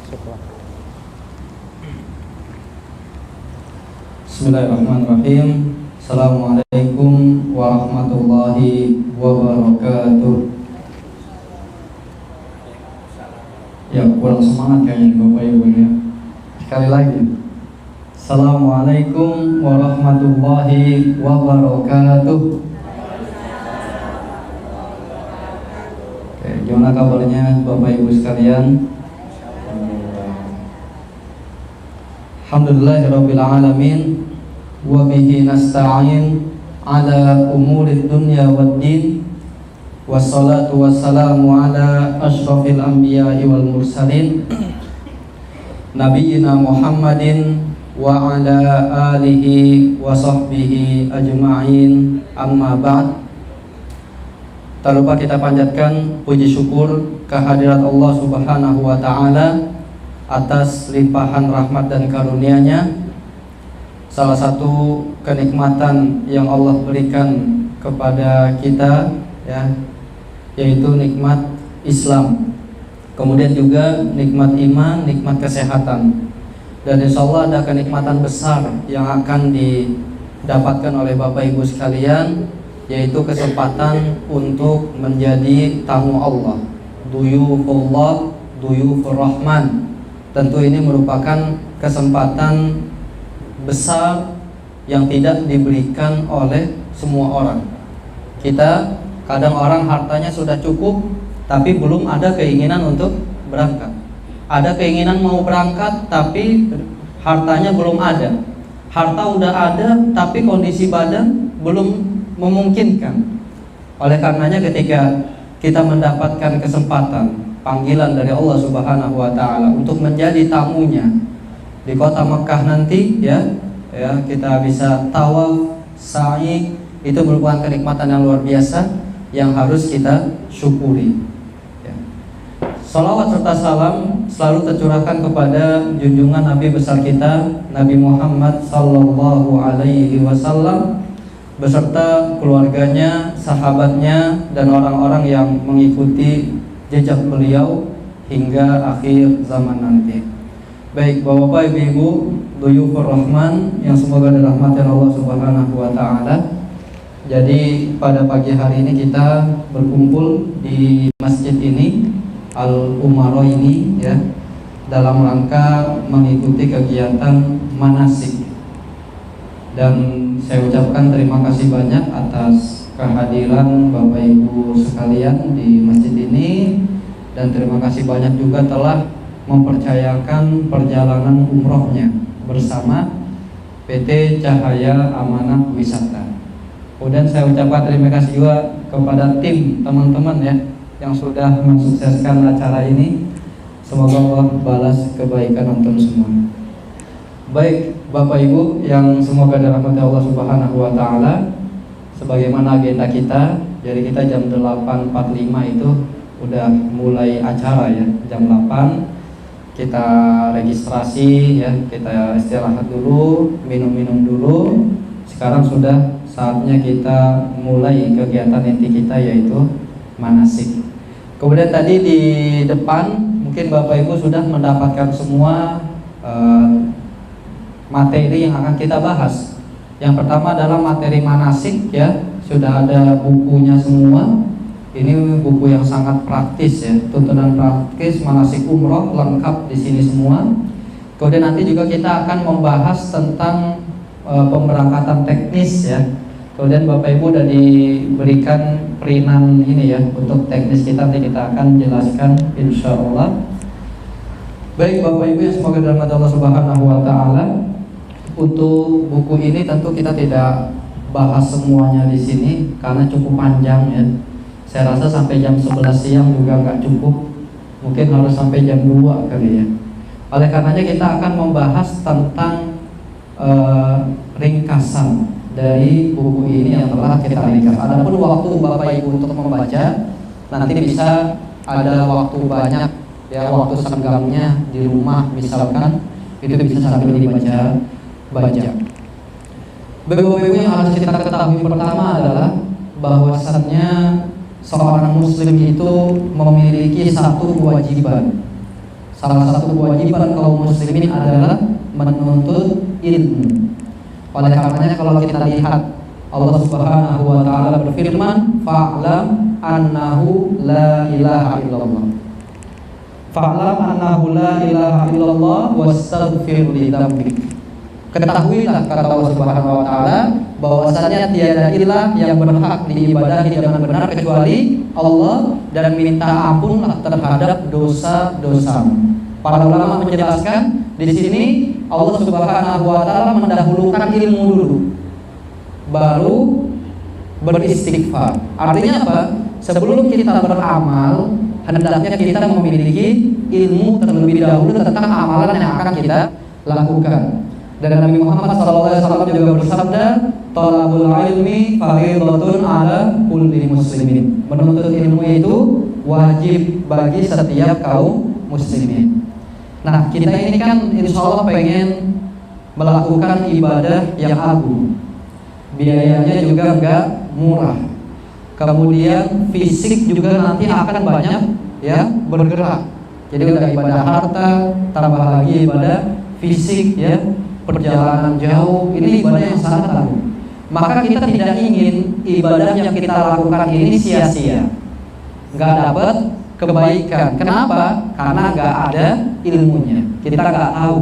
Syukur. Bismillahirrahmanirrahim. Assalamualaikum warahmatullahi wabarakatuh. Ya, kurang semangat kayaknya Bapak Ibu ya. Sekali lagi. Assalamualaikum warahmatullahi wabarakatuh. Oke, gimana kabarnya Bapak Ibu sekalian? Alhamdulillahirabbil alamin wa bihi nasta'in ala umurid dunya waddin. Wassalatu wassalamu ala asyrafil anbiya'i wal mursalin nabiyyina Muhammadin wa ala alihi wa sahbihi ajma'in, amma ba'd. Tak lupa kita panjatkan puji syukur kehadirat Allah Subhanahu wa ta'ala atas limpahan rahmat dan karunia-Nya. Salah satu kenikmatan yang Allah berikan kepada kita ya, yaitu nikmat Islam, kemudian juga nikmat iman, nikmat kesehatan. Dan insya Allah ada kenikmatan besar yang akan didapatkan oleh Bapak Ibu sekalian, yaitu kesempatan untuk menjadi tamu Allah, duyufullah, duyufur rahman. Tentu ini merupakan kesempatan besar yang tidak diberikan oleh semua orang. Kita kadang orang hartanya sudah cukup, tapi belum ada keinginan untuk berangkat. Ada keinginan mau berangkat, tapi hartanya belum ada. Harta udah ada, tapi kondisi badan belum memungkinkan. Oleh karenanya ketika kita mendapatkan kesempatan, panggilan dari Allah Subhanahu wa ta'ala untuk menjadi tamunya di kota Mekah nanti ya, kita bisa tawaf, sa'i, itu merupakan kenikmatan yang luar biasa yang harus kita syukuri ya. Salawat serta salam selalu tercurahkan kepada junjungan Nabi besar kita, Nabi Muhammad sallallahu alaihi wasallam, beserta keluarganya, sahabatnya, dan orang-orang yang mengikuti jejak beliau hingga akhir zaman nanti. Baik Bapak Ibu, duyufur rahman yang semoga dirahmati Allah Subhanahu wa ta'ala. Jadi pada pagi hari ini kita berkumpul di masjid ini, Al-Umaro ini ya, dalam rangka mengikuti kegiatan manasik. Dan saya ucapkan terima kasih banyak atas kehadiran Bapak Ibu sekalian di masjid ini, dan terima kasih banyak juga telah mempercayakan perjalanan umrohnya bersama PT Cahaya Amanah Wisata. Kemudian saya ucapkan terima kasih juga kepada tim teman-teman ya yang sudah mensukseskan acara ini. Semoga Allah balas kebaikan untuk semua. Baik Bapak Ibu yang semoga dirahmati Allah Subhanahu wa ta'ala, sebagaimana agenda kita, jadi kita jam 8.45 itu udah mulai acara ya. Jam 8 kita registrasi ya, kita istirahat dulu, minum-minum dulu. Sekarang sudah saatnya kita mulai kegiatan inti kita, yaitu manasik. Kemudian tadi di depan mungkin Bapak Ibu sudah mendapatkan semua materi yang akan kita bahas. Yang pertama adalah materi manasik ya, sudah ada bukunya semua. Ini buku yang sangat praktis ya, tuntunan praktis manasik umroh lengkap di sini semua. Kemudian nanti juga kita akan membahas tentang pemberangkatan teknis ya. Kemudian Bapak Ibu sudah diberikan perinan ini ya untuk teknis kita, nanti kita akan jelaskan insya Allah. Baik Bapak Ibu yang semoga dirahmati Allah Subhanahu wa ta'ala, untuk buku ini tentu kita tidak bahas semuanya di sini karena cukup panjang ya. Saya rasa sampai jam 11 siang juga nggak cukup, mungkin harus sampai jam 2 kali ya. Oleh karenanya kita akan membahas tentang ringkasan dari buku ini yang telah kita ringkas. Adapun waktu Bapak Ibu untuk membaca, nanti bisa ada waktu banyak ya, waktu senggamnya di rumah misalkan, itu bisa sambil dibaca. Bapak Ibu yang harus kita ketahui pertama adalah bahwasannya seorang muslim itu memiliki satu kewajiban. salah satu kewajiban kaum muslimin adalah menuntut ilmu. Oleh karenanya kalau kita lihat Allah Subhanahu wa taala berfirman, "Fa'lam annahu la ilaha illallah." Fa'lam annahu la ilaha illallah wastaghfir li dzambik. Ketahuilah, kata Allah Subhanahu wa taala, bahwasanya tiada ilah yang berhak diibadahi dengan benar kecuali Allah, dan minta ampunlah terhadap dosa-dosa. Para ulama menjelaskan di sini Allah Subhanahu wa taala mendahulukan ilmu dulu, baru beristighfar. Artinya apa? Sebelum kita beramal, hendaknya kita memiliki ilmu terlebih dahulu tentang amalan yang akan kita lakukan. Dan Nabi Muhammad SAW juga bersabda, "Thalabul ilmi fardhatun ala kulli muslimin." Menuntut ilmu itu wajib bagi setiap kaum muslimin. Nah, kita ini kan insya Allah pengen melakukan ibadah yang agung. Biayanya juga enggak murah. Kemudian fisik juga nanti akan banyak ya bergerak. Jadi udah ibadah harta, tambah lagi ibadah fisik ya, perjalanan jauh, ini ibadah yang sangat agung. Maka kita tidak ingin ibadah yang kita lakukan ini sia-sia, nggak dapat kebaikan. Kenapa? Karena nggak ada ilmunya. Kita nggak tahu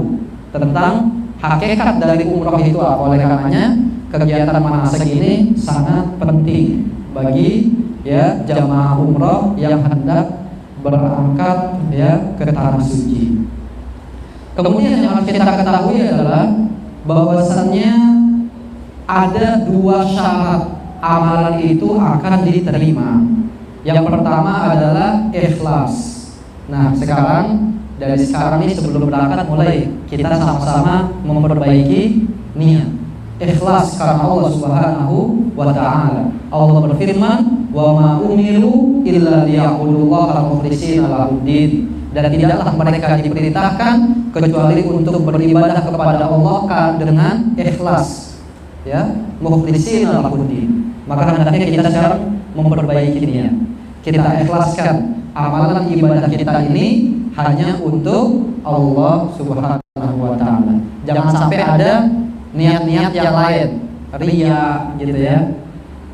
tentang hakikat dari umroh itu apa. Oleh karenanya kegiatan manasik ini sangat penting bagi ya jamaah umroh yang hendak berangkat ya ke tanah suci. Kemudian yang harus kita ketahui adalah bahwasannya ada dua syarat amalan itu akan diterima. Yang pertama adalah ikhlas. Nah, dari sekarang ini sebelum berangkat mulai kita sama-sama memperbaiki niat. Ikhlas karena Allah Subhanahu wa taala. Allah berfirman, "Wa ma umiru illa liya'budullaha mukhlishina lahuddin." Dan tidaklah mereka diperintahkan kecuali untuk beribadah kepada Allah dengan ikhlas, ya, mukhlishina lahuddin. Maka hendaknya kita sekarang memperbaiki niat. Kita ikhlaskan amalan ibadah kita ini hanya untuk Allah Subhanahu wa taala. Jangan sampai ada niat-niat yang lain, riya gitu ya,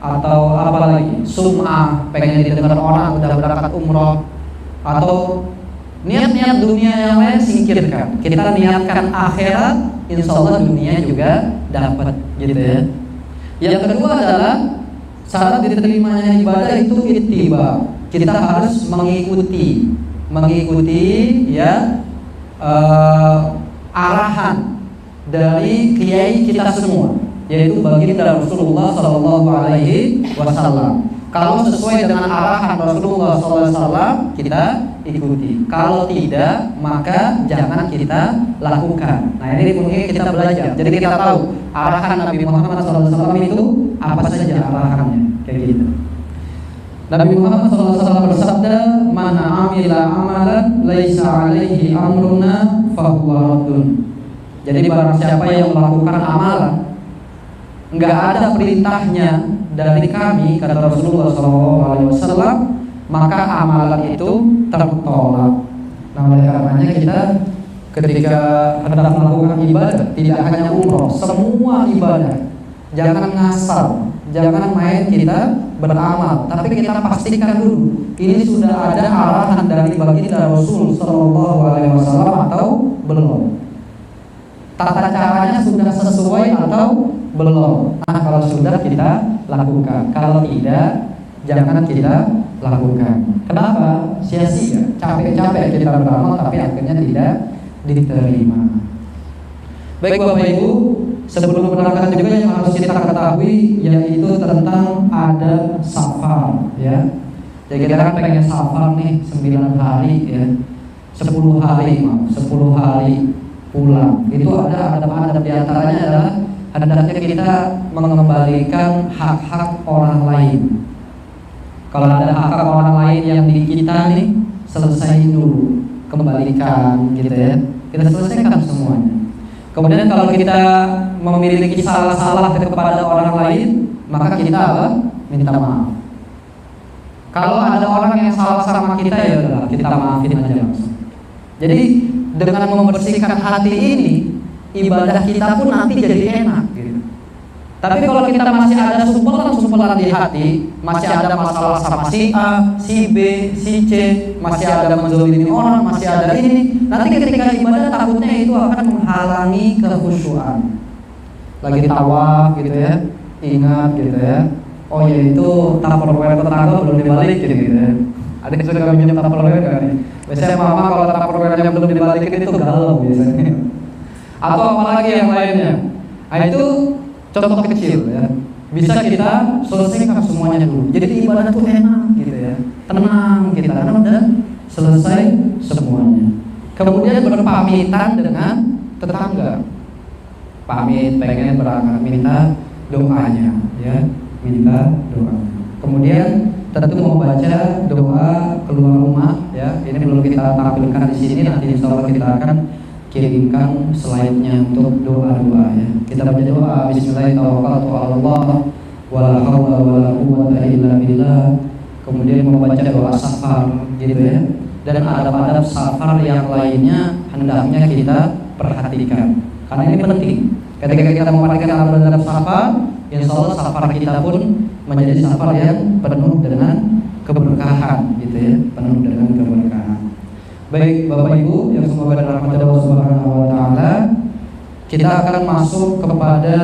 atau apa lagi, sum'ah, pengen didengar orang udah berangkat umroh, atau niat-niat dunia yang lain singkirkan. Kita niatkan akhirat, insya Allah dunia juga dapat gitu ya. Yang kedua adalah syarat diterimanya ibadah itu ittiba. Kita harus mengikuti ya arahan dari kiai kita semua, yaitu baginda Rasulullah Sallallahu Alaihi Wasallam. Kalau sesuai dengan arahan Rasulullah SAW, kita ikuti. Kalau tidak, maka jangan kita lakukan. Nah, ini mungkin kita belajar. Jadi kita tahu arahan Nabi Muhammad SAW itu apa saja arahannya, kayak gitu. Nabi Muhammad SAW bersabda, "Man 'amila 'amalan laisa 'alaihi amruna fahuwa raddun." Jadi barang siapa yang melakukan amalan enggak ada perintahnya dari kami, kata Rasulullah SAW, maka amalan itu tertolak. Nah, oleh karenanya kita ketika hendak melakukan ibadah, tidak hanya umroh, semua ibadah, jangan ngasal, jangan main kita beramal, tapi kita pastikan dulu ini sudah ada arahan dari baginda Rasul SAW atau belum. Tata caranya sudah sesuai atau belum. Nah, kalau sudah kita lakukan, kalau tidak jangan kita lakukan. Kenapa? Sia-sia, capek-capek kita beramal tapi akhirnya tidak diterima. Baik Bapak Ibu, sebelum berangkat juga yang harus kita ketahui yaitu tentang ada safar ya. Jadi kita kan pengen safar nih 9 hari ya, 10 hari pulang. Itu ada adab-adab diantaranya adalah hendaknya kita mengembalikan hak-hak orang lain. Kalau ada hak-hak orang lain yang di kita nih, selesaiin dulu, kembalikan gitu ya. Kita selesaikan semuanya. Kemudian kalau kita memiliki salah-salah kepada orang lain, maka kita apa? Minta maaf. Kalau ada orang yang salah sama kita, ya udah kita maafin aja langsung. Jadi dengan membersihkan hati ini, ibadah kita pun nanti jadi enak gitu. Tapi kalau kita masih ada sumpelan di hati, masih ada masalah sama si A, si B, si C, masih ada menzalimi orang, masih ada ini, nanti ketika ibadah takutnya itu akan menghalangi kekhusyuan. Lagi tawaf gitu ya, ingat gitu ya, oh ya itu tupperware tetangga belum dibalikin gitu ya. Ada yang suka minjem tupperware kan nih? Biasanya mama kalau tupperware-nya belum dibalikin itu galau biasanya. Atau apalagi yang lainnya. Nah itu contoh kecil ya, bisa kita selesaikan semuanya dulu. Jadi ibadah tuh enak gitu ya, tenang kita karena udah selesai semuanya. Kemudian berpamitan dengan tetangga, pamit pengen berangkat minta doanya ya, minta doanya. Kemudian tentu membaca doa keluar rumah ya. Ini belum kita tampilkan di sini, nanti insya Allah kita akan kirimkan slide-nya untuk doa-doa ya. Kita baca doa Bismillahirrahmanirrahim, wala haula wala quwwata illa billah. Kemudian membaca doa safar gitu ya. Dan adab-adab safar yang lainnya hendaknya kita perhatikan. Karena ini penting. Ketika kita memperhatikan adab-adab safar, insya Allah safar kita pun menjadi safar yang penuh dengan keberkahan gitu ya, penuh dengan keberkahan. Baik Bapak Ibu yang semoga dirahmati Allah Subhanahu wa taala, kita akan masuk kepada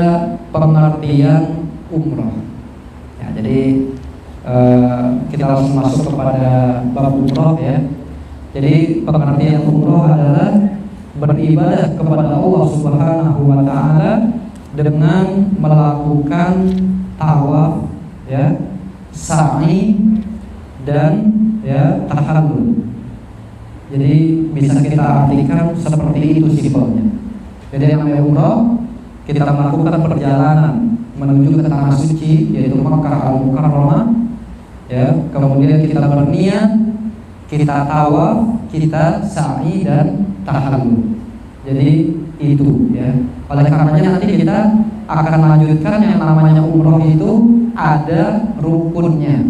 pengertian umroh. Ya, jadi kita langsung masuk kepada bab umroh ya. Jadi pengertian umroh adalah beribadah kepada Allah Subhanahu wa taala dengan melakukan tawaf ya, sa'i dan ya tahallul. Jadi bisa kita artikan seperti itu simpelnya. Jadi yang namanya umroh, kita melakukan perjalanan menuju ke tanah suci yaitu Makkah Al-Mukarramah ya. Kemudian kita berniat, kita tawaf, kita sa'i dan tahallul. Jadi itu ya. Oleh karenanya nanti kita akan lanjutkan yang namanya umroh itu ada rukunnya.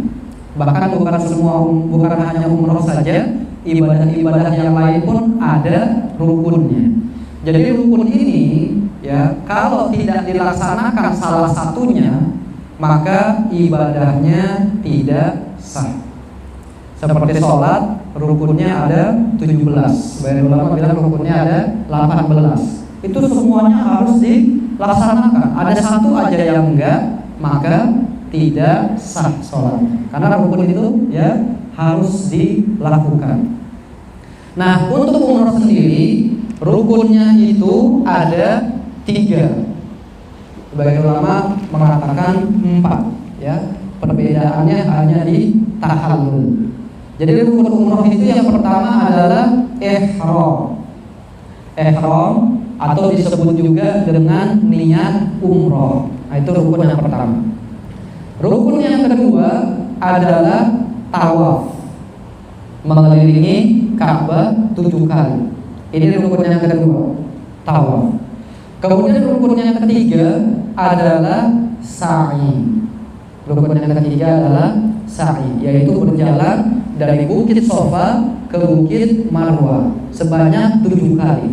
Bahkan bukan hanya umroh saja, ibadah-ibadah yang lain pun ada rukunnya. Jadi rukun ini ya, kalau tidak dilaksanakan salah satunya, maka ibadahnya tidak sah. Seperti sholat, rukunnya ada 17. Sebagian ulama bilang rukunnya ada 18. Itu semuanya harus dilaksanakan. Ada satu aja yang enggak, maka tidak sah sholat. Karena rukun itu ya harus dilakukan. Nah, untuk umroh sendiri rukunnya itu ada 3. Sebagian ulama mengatakan 4 ya. Perbedaannya hanya di tahallul. Jadi rukun umroh itu yang pertama adalah ihram. Ihram atau disebut juga dengan niat umroh. Nah, itu rukun yang pertama. Rukun yang kedua adalah tawaf, mengelilingi Ka'bah 7 kali. Ini rukun yang kedua, tawaf. Kemudian rukun yang ketiga adalah sa'i. Rukun yang ketiga adalah sa'i, yaitu berjalan dari Bukit Sofa ke Bukit Marwah sebanyak 7 kali.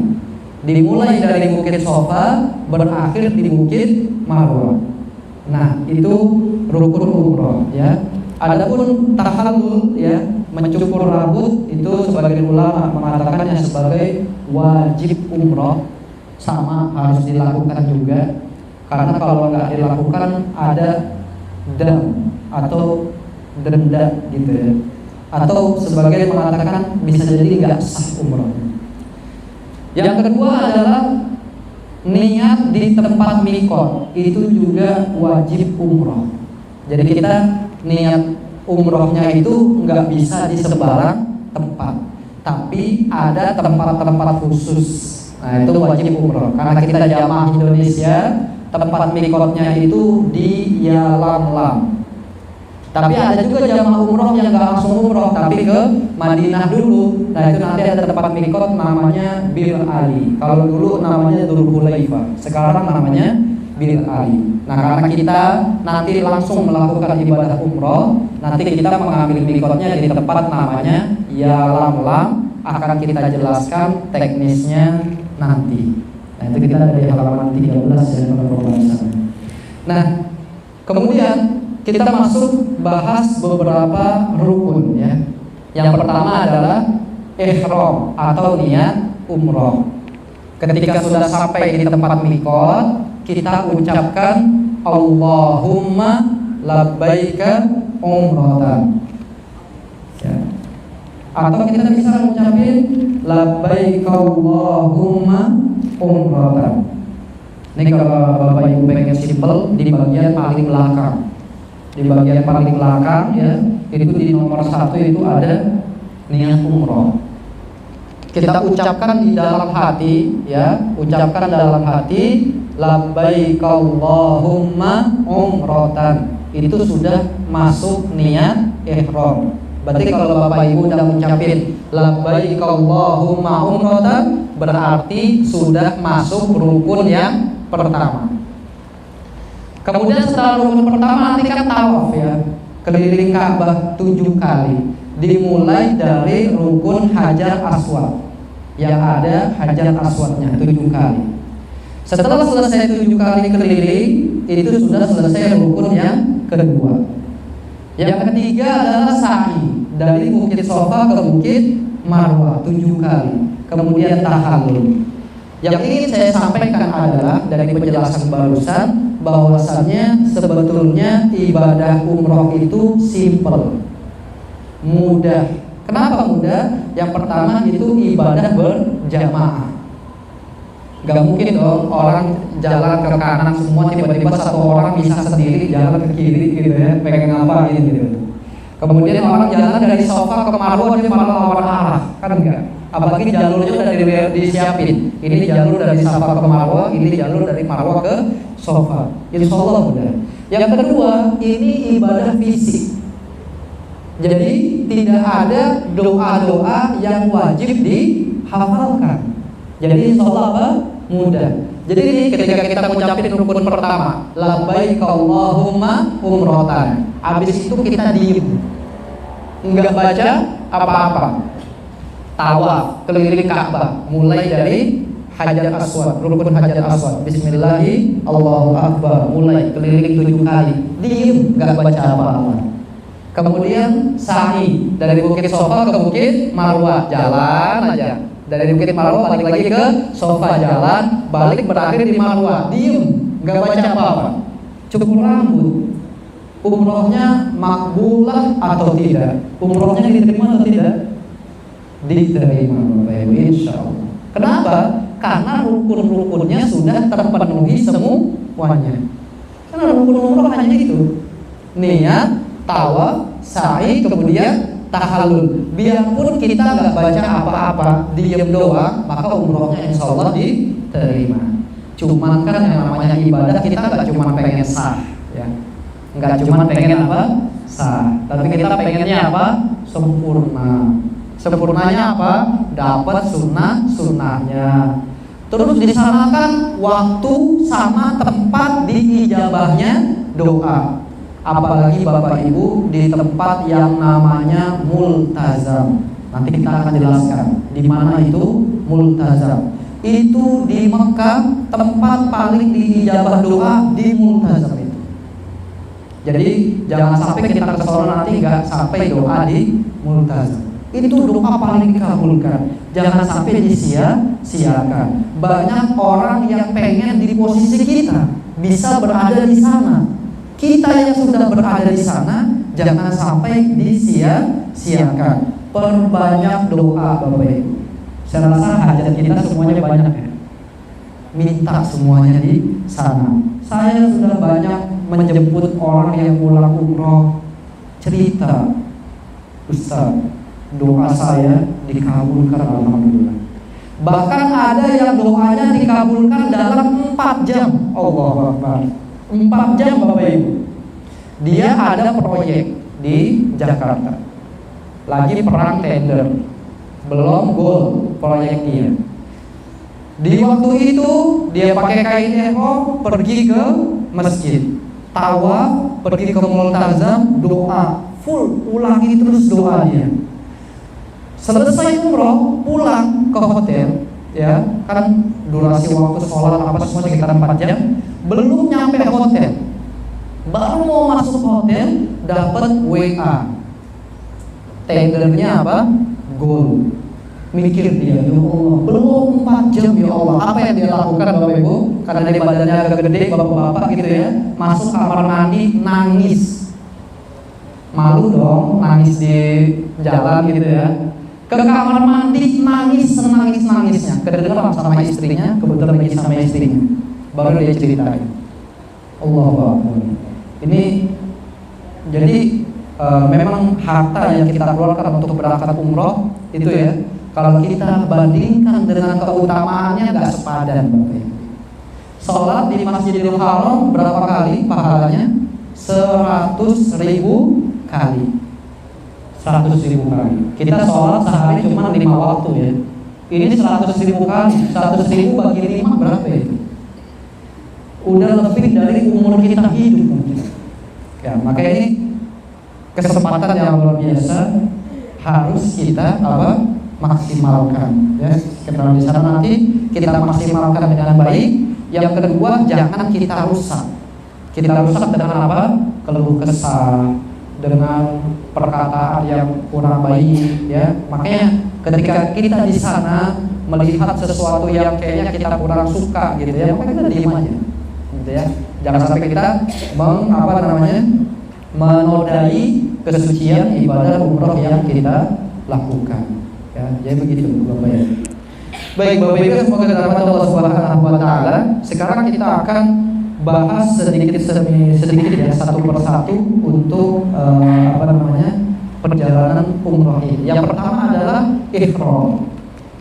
Dimulai dari Bukit Sofa, berakhir di Bukit Marwah. Nah, itu rukun umroh ya. Adapun tahallul ya, mencukur rambut, itu sebagian ulama mengatakannya sebagai wajib umroh, sama harus dilakukan juga. Karena kalau nggak dilakukan ada dam atau denda gitu ya. Atau sebagian mengatakan bisa jadi nggak sah umroh. Yang kedua adalah niat di tempat mikot, itu juga wajib umroh. Jadi kita niat umrohnya itu nggak bisa di sembarang tempat, tapi ada tempat-tempat khusus. Nah, itu wajib umroh. Karena kita jamaah Indonesia, tempat mikotnya itu di Yalamlam. Tapi ada juga jamaah umroh yang nggak langsung umroh, tapi ke Madinah dulu. Nah, itu nanti ada tempat mikot namanya Bir Ali. Kalau dulu namanya Dzulhulaifah, sekarang namanya Bir Ali. Nah, karena kita nanti langsung melakukan ibadah umroh, nanti kita mengambil mikotnya di tempat namanya Yalamlam akan kita jelaskan teknisnya nanti. Nah, itu kita dari halaman 13 ya pada pembahasannya. Nah, kemudian kita masuk bahas beberapa rukun ya. Yang pertama adalah ihram atau niat umroh. Ketika sudah sampai di tempat mikot, kita ucapkan Allahumma labbaika umratan ya. Atau kita bisa mengucapin labbaika Allahumma umratan. Ini kalau Bapak Ibu pengen simple, di bagian paling belakang. Di bagian paling belakang ya, itu di nomor 1 itu ada niat umroh. Kita ucapkan di dalam hati ya, ucapkan dalam hati labbaik Allahumma umratan. Itu sudah masuk niat ihram. Berarti kalau Bapak Ibu udah mengucapin labbaik Allahumma umratan, berarti sudah masuk rukun yang pertama. Kemudian setelah rukun pertama nanti kan tawaf ya, keliling Ka'bah 7 kali. Dimulai dari rukun Hajar Aswad yang ada Hajar Aswadnya 7 kali. Setelah selesai 7 kali keliling, itu sudah selesai rukun yang kedua. Yang ketiga adalah sa'i dari Bukit Sofa ke Bukit Marwah 7 kali. Kemudian tahallul. Yang ingin saya sampaikan adalah dari penjelasan barusan, bahwasannya sebetulnya ibadah umroh itu simple, mudah. Kenapa mudah? Yang pertama itu ibadah berjamaah. Gak mungkin dong orang jalan ke kanan semua, tiba-tiba satu orang bisa sendiri jalan ke kiri gitu ya, pengen ngapain gitu. Kemudian orang jalan dari Sofa ke Marwah dia malah lawan arah, kan enggak? Apalagi jalurnya udah disiapin. Ini jalur dari Safa ke Marwah, ini jalur dari Marwah ke Sofa. Insya Allah mudah. Yang kedua, ini ibadah fisik. Jadi tidak ada doa-doa yang wajib dihafalkan. Jadi insya Allah apa? Mudah. Jadi ini ketika kita mengucapkan rukun pertama, labbaik Allahumma umratan. Habis itu kita diem, enggak baca apa-apa. Tawaf keliling Ka'bah mulai dari Hajar Aswad, rukun Hajar Aswad. Bismillahi Allahu Akbar, mulai keliling 7 kali. Diem, enggak baca apa-apa. Kemudian sa'i dari Bukit Sofa ke Bukit Marwah, jalan aja. Dari Bukit Marwah balik lagi ke Sofa, jalan, balik berakhir di Marwah, diem, nggak baca apa-apa, cukur rambut. Umrohnya makbulah atau tidak? Umrohnya diterima atau tidak? Diterima, Bapak Ibu, insya Allah. Kenapa? Karena rukun-rukunnya sudah terpenuhi semuanya. Karena rukun umroh hanya itu: niat, tawaf, sa'i, kemudian tahallul. Biarpun kita nggak baca apa-apa, diam doang, maka umrohnya insya Allah diterima. Cuman kan yang namanya ibadah, kita nggak cuma pengen sah, ya, nggak cuma pengen apa sah, tapi kita pengennya apa? Sempurna. Sempurnanya apa? Dapat sunnahnya. Terus disanakan waktu sama tempat diijabahnya doa. Apalagi Bapak Ibu di tempat yang namanya multazam. Nanti kita akan jelaskan di mana itu multazam. Itu di Mekah, tempat paling diijabah doa di multazam itu. Jadi jangan sampai kita ke sana nanti nggak sampai doa di multazam. Itu doa paling dikabulkan. Jangan sampai disia-siakan. Banyak orang yang pengen di posisi kita, bisa berada di sana. Kita yang sudah berada di sana jangan sampai disia-siakan. Perbanyak doa, Bapak Ibu. Saya rasa hajat kita semuanya banyak ya. Minta semuanya di sana. Saya sudah banyak menjemput orang yang pulang umroh, cerita, Ustaz, doa saya dikabulkan alhamdulillah. Bahkan ada yang doanya dikabulkan dalam 4 jam. Allahu Akbar. 4 jam, Bapak Ibu. Dia ada proyek di Jakarta, lagi perang tender, belum goal proyeknya. Di waktu itu dia pakai kain ihram, pergi ke masjid, tawaf, pergi ke multazam, doa full, ulangi terus doanya. Selesai umroh, pulang ke hotel, ya kan durasi waktu sholat apa semua sekitar 4 jam, belum nyampe hotel, baru mau masuk hotel dapat WA, tendernya apa? Gold. Mikir dia, ya Allah, belum 4 jam ya Allah. Apa yang dia lakukan Bapak Ibu? Karena dia badannya agak gede, bapak-bapak gitu ya, masuk kamar mandi nangis. Malu dong, nangis di jalan gitu ya. Ke kamar mandi nangis senangis-nangisnya. Kedengeran sama istrinya, kebetulan lagi sama istrinya. Baru dia ceritain. Allah Akbar. Ini jadi memang harta yang kita keluarkan untuk berangkat umroh itu ya, kalau kita bandingkan dengan keutamaannya nggak sepadan Bapak Ibu. Sholat di Masjidil Haram berapa kali pahalanya? 100.000 kali. 100.000 kali. Kita sholat sehari cuma 5 waktu ya. Ini 100.000 kali. 100.000 bagi 5 berapa itu? Udah lebih dari umur kita hidup mungkin. Ya, maka ini kesempatan yang luar biasa harus kita maksimalkan ya. Karena di sana nanti kita maksimalkan dengan baik. Yang kedua, jangan kita rusak. Kita rusak dengan apa? Keluh kesah, dengan perkataan yang kurang baik ya. Makanya ketika kita di sana melihat sesuatu yang kayaknya kita kurang suka gitu ya, maka kita diam aja gitu ya. Jangan sampai kita menodai kesucian ibadah umroh yang kita lakukan ya. Jadi begitu Bapak ya. Baik Bapak Ibu, semoga dirahmati Allah Subhanahu wa taala. Sekarang kita akan bahas sedikit ya, satu persatu untuk perjalanan umroh ini. Yang pertama adalah ihram.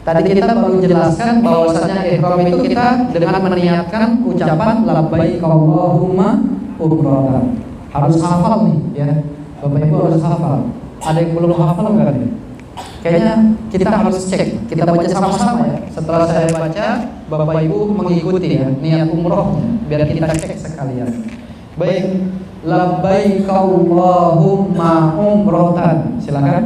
Tadi kita baru jelaskan bahwasanya ihram itu kita dengan meniatkan ucapan labbaik Allahumma umratan. Harus hafal nih ya. Bapak Ibu harus hafal. Ada yang belum hafal enggak nih? Kayaknya kita harus cek. Kita baca sama-sama ya. Setelah saya baca, Bapak Ibu mengikuti ya niat umrohnya, biar kita cek sekalian. Baik, labbaik Allahumma umratan. Silakan.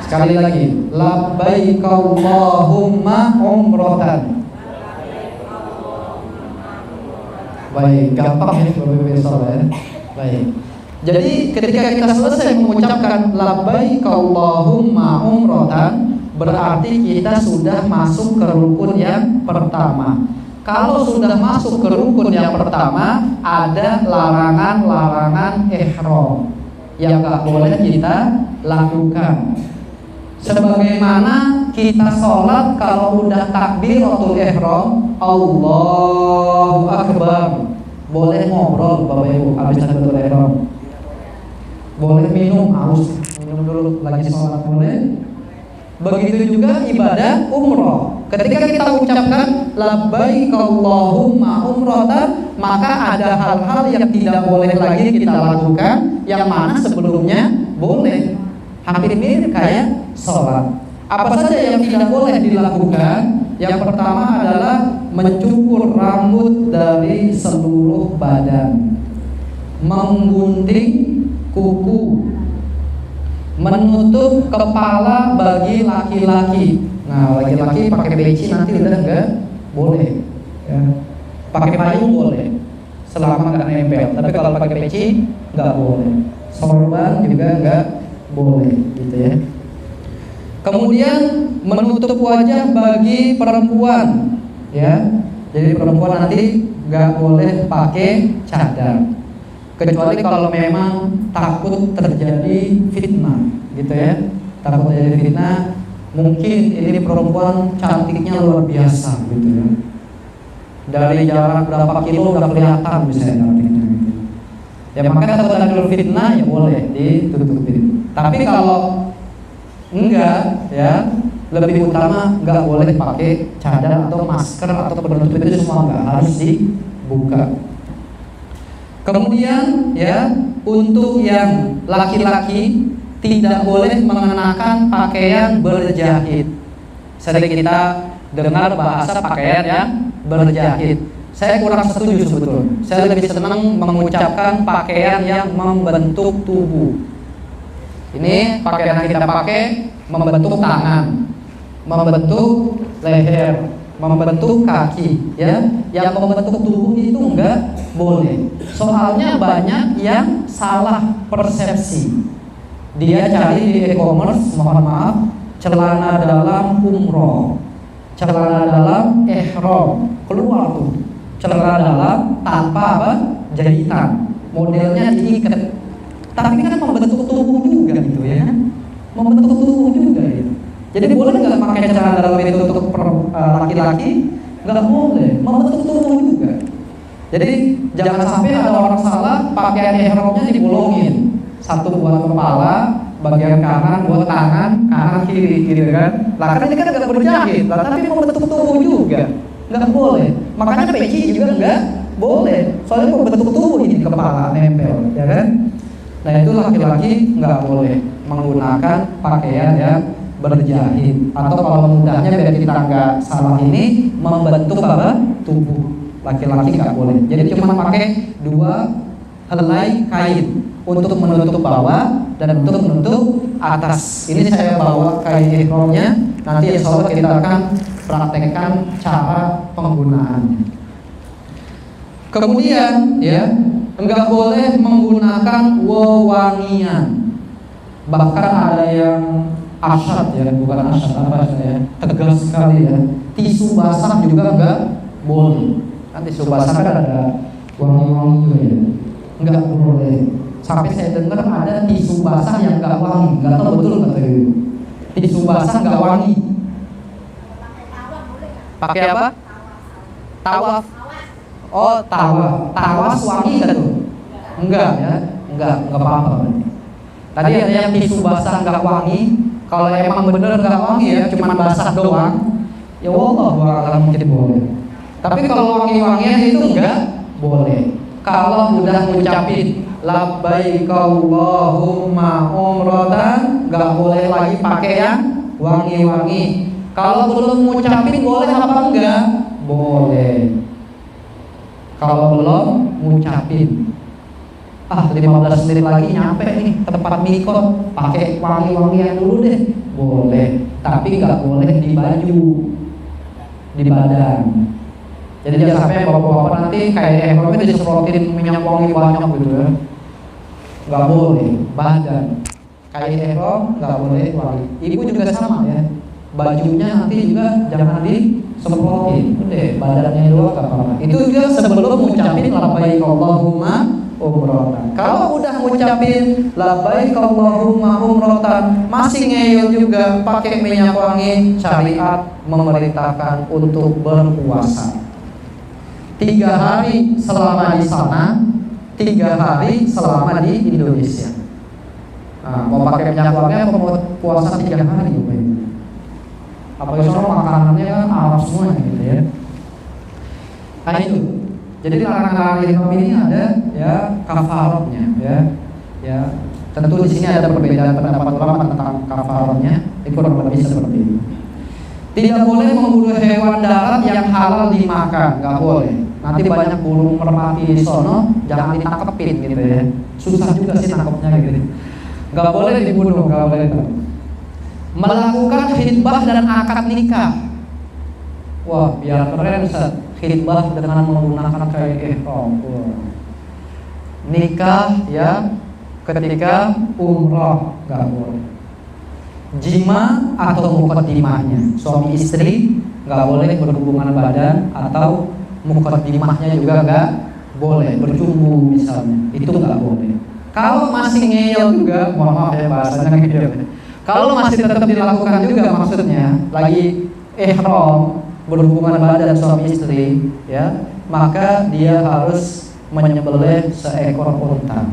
Sekali lagi, labbaik Allahumma umratan. Baik, gampang ya Bapak Ibu ya. Baik. Jadi ketika kita selesai mengucapkan labbaik Allahumma umratan, berarti kita sudah masuk ke rukun yang pertama. Kalau sudah masuk ke rukun yang pertama, ada larangan-larangan ihram yang nggak boleh kita lakukan. Sebagaimana kita sholat kalau udah takbiratul ihram, Allahu Akbar, boleh ngobrol Bapak Ibu habis takbiratul ihram. Boleh minum dulu lagi sholat boleh. Begitu juga ibadah umroh. Ketika kita ucapkan labbaik Allahumma umratan, maka ada hal-hal yang tidak boleh lagi kita lakukan, yang mana sebelumnya boleh. Hampir mirip kayak sholat. Apa saja yang tidak boleh dilakukan? Yang pertama adalah mencukur rambut dari seluruh badan, menggunting kuku, menutup kepala bagi laki-laki. Nah, laki-laki pakai peci nanti udah enggak boleh ya. Pakai payung boleh selama enggak nempel, tapi kalau pakai peci enggak boleh. Sorban juga enggak boleh gitu ya. Kemudian menutup wajah bagi perempuan ya. Jadi perempuan nanti enggak boleh pakai cadar, kecuali kalau memang takut terjadi fitnah gitu ya. Takut terjadi fitnah, mungkin ini perempuan cantiknya luar biasa gitu ya, dari jarak berapa kilo udah kelihatan misalnya cantiknya gitu. Ya maka takut ada fitnah ya boleh ditutupin. Tapi kalau enggak ya, lebih utama enggak boleh pakai cadar atau masker atau penutup, itu semua enggak harus dibuka. Kemudian ya, untuk yang laki-laki tidak boleh mengenakan pakaian berjahit. Sering kita dengar bahasa pakaian yang berjahit. Saya kurang setuju sebetulnya. Saya lebih senang mengucapkan pakaian yang membentuk tubuh. Ini pakaian yang kita pakai membentuk tangan, membentuk leher, membentuk kaki, ya. Yang membentuk tubuh itu enggak boleh. Soalnya banyak yang salah persepsi. Dia cari di e-commerce, mohon maaf, celana dalam umroh, celana dalam ihram, keluar tuh celana dalam tanpa apa? Jahitan, modelnya diikat. Tapi kan membentuk tubuh juga gitu ya, membentuk tubuh juga ya. Jadi boleh nggak pakai celana dalam itu untuk laki-laki? Nggak boleh, membentuk tubuh juga. Jadi jangan sampai ada orang salah pakaian ihramnya dibolongin, satu buat kepala, bagian kanan buat tangan, kanan kiri gitu kan. Lah kan ini kan nggak berjahit, lah tapi membentuk tubuh juga, nggak boleh. Makanya peci juga nggak boleh, soalnya membentuk tubuh ini kepala nempel, ya kan. Nah itu laki-laki nggak boleh menggunakan pakaian yang berjahit, atau kalau mudahnya biar kita nggak salah ini membentuk apa? Tubuh. Laki-laki nggak boleh. Jadi cuma pakai 2 helai kain untuk menutup bawah dan untuk menutup atas. Ini saya bawa kain ihramnya. Nanti insya Allah kita akan praktekkan cara penggunaannya. Kemudian ya, enggak boleh menggunakan wewangian. Bahkan ada yang asyad ya, bukan asyad apa ya, tegas sekali ya. Tisu basah juga enggak boleh. Kan tisu basah kan ada wangi-wangi juga ya. Enggak boleh. Sampai saya dengar ada tisu basah yang enggak wangi. Enggak tahu betul enggak tahu. Tisu basah enggak wangi. Pakai apa? Tawaf. Oh, tawas wangi enggak tuh? Enggak ya, enggak apa-apa berarti. Tadi ada yang tisu basah enggak wangi. Kalau emang bener enggak wangi ya, cuma basah doang, ya Allah mungkin boleh. Tapi kalau wangi-wangian itu enggak boleh. Kalau udah ngucapin labbaik Allahumma umratan, enggak boleh lagi pakai yang wangi-wangi. Kalau belum ngucapin boleh apa enggak? Boleh. Kalau belum ngucapin, 15 menit lagi nyampe nih tempat mikot, pakai wangi-wangian dulu deh, boleh. Tapi nggak boleh di baju, di badan. Jadi jangan sampai bapak-bapak nanti kayak ihramnya disemprotin minyak wangi banyak gitu ya, nggak boleh. Badan, kayak ihram nggak boleh wangi. Ibu juga sama ya, bajunya nanti juga jangan disemprotin, udah badannya doang nggak apa-apa. Itu juga sebelum mengucapin labbaik Allahumma umratan. Kalau udah ngucapin labbaik Allahumma umratan masih ngeyel juga pakai minyak wangi, syariat memerintahkan untuk berpuasa 3 hari selama di sana, 3 hari selama di Indonesia. Nah, mau pakai minyak wangi apa mau puasa 3 hari juga. Apalagi soal makanannya kan Arab semua gitu ya. Nah itu. Jadi larangan ihram ini ada ya kafaratnya ya. Tentu di sini ada perbedaan pendapat ulama tentang kafaratnya. Itu kurang lebih seperti itu. Tidak boleh membunuh hewan darat yang halal dimakan, nggak boleh. Nanti banyak burung merpati di sono, jangan ditangkepin gitu ya. Susah juga sih nangkepnya gitu. Nggak boleh dibunuh, nggak boleh. Melakukan khitbah dan akad nikah. Wah, biar keren Ustaz. Khitbah dengan menggunakan kain ihram. Nikah ya ketika umrah nggak boleh. Jima atau muqaddimahnya, suami istri nggak boleh berhubungan badan, atau muqaddimahnya juga nggak boleh, bercumbu misalnya, itu nggak boleh. Kalau masih ngeyel juga, mohon maaf ya bahasanya ngeyel. Kalau masih tetap dilakukan juga, maksudnya lagi ihram berhubungan badan suami istri ya, maka dia harus menyembelih seekor unta.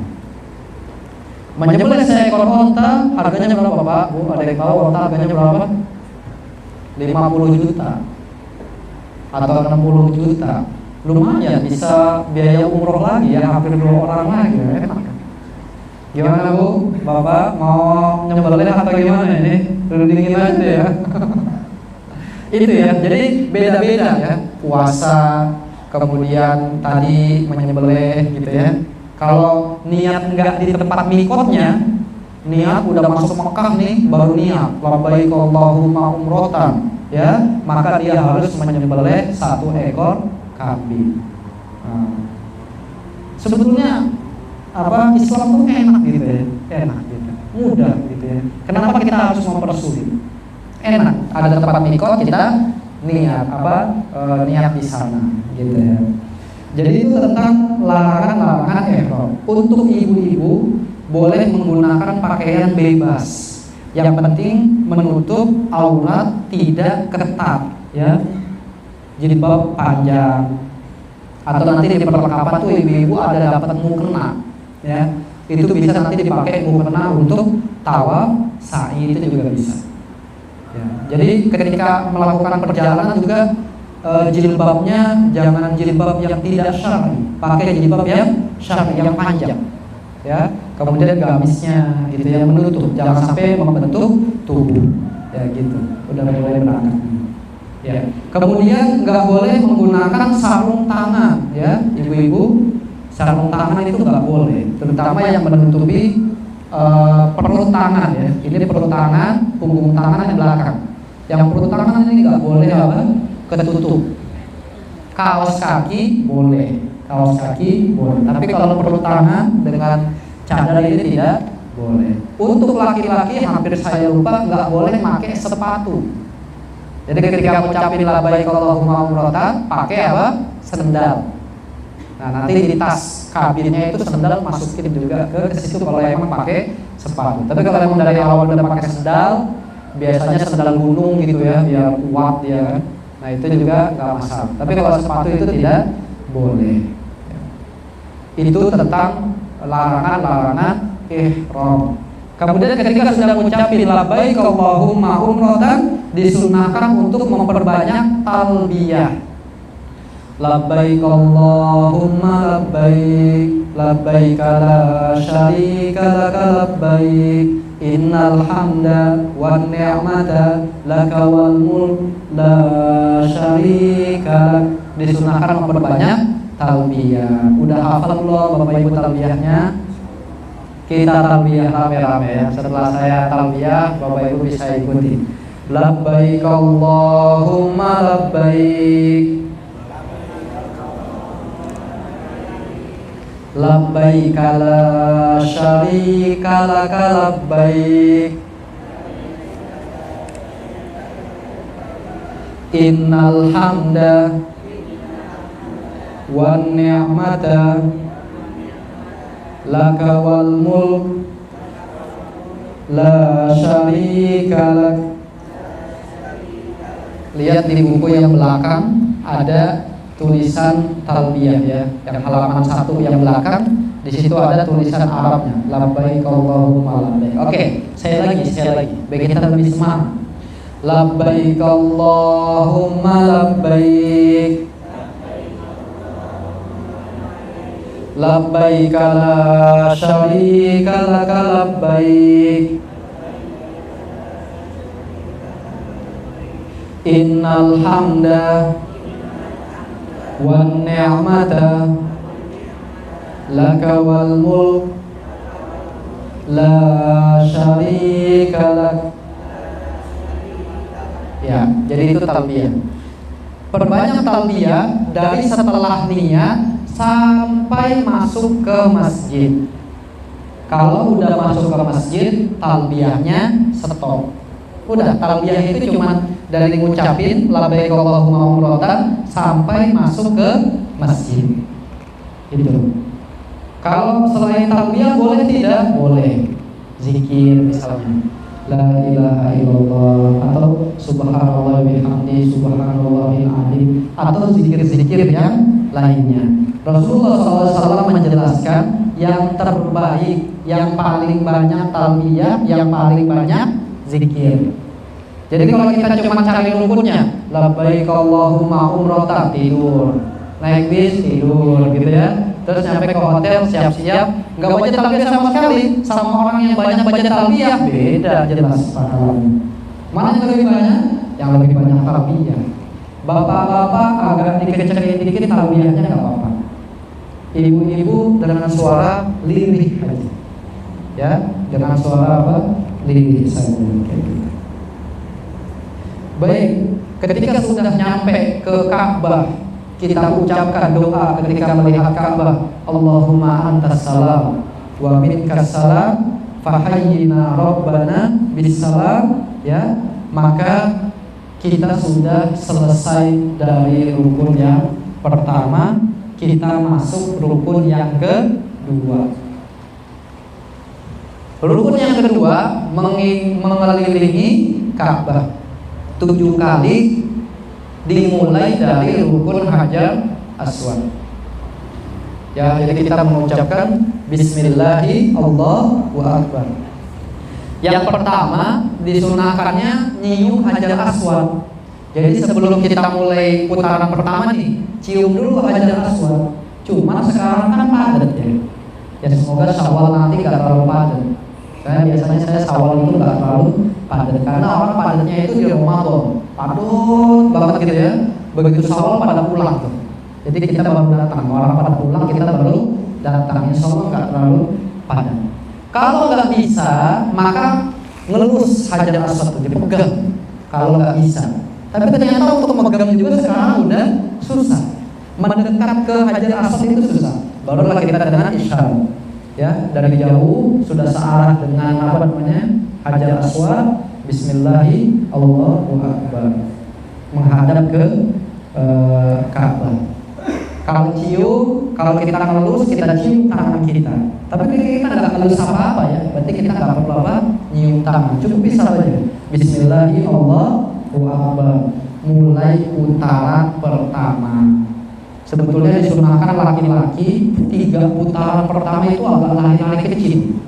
Menyembelih seekor unta harganya berapa Pak? Bu, ada yang tahu unta harganya berapa? 50 juta atau 60 juta. Lumayan bisa biaya umroh lagi ya, hampir 2 orang lagi ya, enak. Gimana Bu? Bapak mau nyembelih atau gimana ini? Dingin aja ya. Itu ya, jadi beda-beda ya. Puasa, kemudian tadi menyembelih gitu ya. Kalau niat enggak di tempat mikotnya, niat udah masuk Mekah nih, baru niat labbaik Allahumma umrotan, ya, maka dia harus menyembelih 1 ekor kambing. Sebetulnya Islam tuh enak gitu ya, enak gitu, mudah gitu ya. Kenapa kita harus mempersulit? Enak, ada tempat mikot, kita niat niat di sana gitu ya. Jadi itu tentang larangan-larangan ihram. Untuk ibu-ibu boleh menggunakan pakaian bebas. Yang penting menutup aurat, tidak ketat, ya. Jilbab panjang. Atau nanti di perlengkapan tuh ibu-ibu ada dapat mukena, ya. Itu bisa nanti dipakai mukena untuk tawaf, sa'i itu juga bisa. Ya. Jadi ketika melakukan perjalanan juga jilbabnya jangan jilbab yang tidak syar'i, pakai jilbab yang syar'i yang panjang, ya. Kemudian gamisnya gitu yang menutup, jangan sampai membentuk tubuh, ya gitu. Udah mulai berangkat. Ya. Kemudian nggak boleh menggunakan sarung tangan, ya, ibu-ibu. Sarung tangan itu nggak boleh, terutama yang menutupi perut tangan, ya. Ini perut tangan, punggung tangan yang belakang. Yang perut tangan ini nggak boleh ketutup. Kaos kaki boleh, kaos kaki boleh. Tapi kalau perut tangan dengan cadar ini tidak boleh. Untuk laki-laki hampir saya lupa nggak boleh pakai sepatu. Jadi ketika mengucapin labbaik Allahumma umrotan, pakai sendal. Nah, nanti di tas kabinnya itu sendal masukin juga ke situ kalau emang pakai sepatu. Tapi kalau emang dari awal udah pakai sendal, biasanya sendal gunung gitu ya, biar kuat ya kan. Nah, itu juga nggak masalah. Tapi kalau sepatu itu tidak boleh. Itu tentang larangan-larangan ihram. Kemudian ketika sudah mengucapin labbaik Allahumma umrotan, disunahkan untuk memperbanyak talbiyah. Labbaik Allahumma labbaik, labbaik la syarika laka labbaik, innal hamda wan ni'mata laka wal mulk la syarika lak. Disunahkan memperbanyak talbiyah. Udah hafal belum Bapak Ibu talbiyahnya? Kita talbiyah rame-rame ya. Setelah saya talbiyah, Bapak Ibu bisa ikuti. Labbaik Allahumma labbaik, labbaik la syarika laka labbaik, innal hamda wan ni'mata laka wal mulk la syarika lak. Lihat di buku yang belakang ada tulisan talbiyah ya, yang halaman 1 yang belakang, di situ ada tulisan Arabnya, labbaik Allahumma labbaik. Oke, saya lagi biar kita lebih semangat. Labbaik Allahumma labbaik, labbaik la syarika laka labbaik, innal hamda wan ni'mata laka wal mulk la syarika lak. Ya, jadi itu talbiyah. Perbanyak talbiyah dari setelah niat sampai masuk ke masjid. Kalau udah masuk ke masjid, talbiyahnya stop. Udah, talbiyah itu cuma dari ngucapin labbaik Allahumma umrotan sampai masuk ke masjid. Itu. Kalau selain talbiyah boleh tidak? Boleh. Zikir misalnya, la ilaha illallah, atau subhanallah bihamdi subhanallahil azim, atau zikir-zikir yang lainnya. Rasulullah SAW menjelaskan yang terbaik, yang paling banyak talbiyah, yang paling banyak zikir. Jadi kalau kita cuma cari rukunnya, labbaik Allahumma umrotan, tidur, naik bis tidur gitu ya, terus nyampe ke hotel siap-siap, nggak baca talbiyah sama sekali, sama orang yang banyak baca talbiyah beda jelas pahalanya. Mana yang lebih banyak? Yang lebih banyak talbiyah. Bapak-bapak agak dikecilin dikit talbiyahnya nggak apa-apa. Ibu-ibu dengan suara lirih aja. ya, dengan suara apa? Lirih saja kayak gitu. Baik, ketika sudah nyampe ke Ka'bah, kita ucapkan doa ketika melihat Ka'bah, Allahumma antas salam wa minkas salam fahayyina rabbana bisalam, ya, maka kita sudah selesai dari rukun yang pertama, kita masuk rukun yang kedua. Rukun yang kedua mengelilingi Ka'bah 7 kali, dimulai dari rukun Hajar Aswad. Ya, jadi kita mengucapkan Bismillahi Allahu Akbar. Yang pertama disunahkannya nyium Hajar Aswad. Jadi sebelum kita mulai putaran pertama nih, cium dulu Hajar Aswad. Cuma sekarang kan padat ya. Ya semoga Syawal nanti gak terlalu padat. Karena biasanya saya Syawal itu gak terlalu padat, karena orang padatnya itu di Ramadan, padat banget gitu ya. Begitu Syawal pada pulang tuh. Jadi kita baru datang, orang pada pulang kita baru datang. Insya Allah gak terlalu padat. Kalau gak bisa, maka ngelus Hajar Aswad itu, dipegang. Kalau gak bisa, tapi ternyata untuk memegang juga sekarang udah susah. Mendekat ke Hajar Aswad itu susah. Barulah kita dengan isyarat, ya, dari jauh sudah searah dengan apa namanya Hajar Aswad, Bismillahi Allahu Akbar, menghadap ke Ka'bah. Kalau cium, kalau kita ngelus, kita cium tangan kita. Tapi kita nggak ngelus apa-apa ya, berarti kita nggak perlu apa nyium tangan, cukup bisa aja. Bismillahi Allahu Akbar, mulai putaran pertama. Sebetulnya disunahkan laki-laki 3 putaran pertama itu agak lari-lari kecil,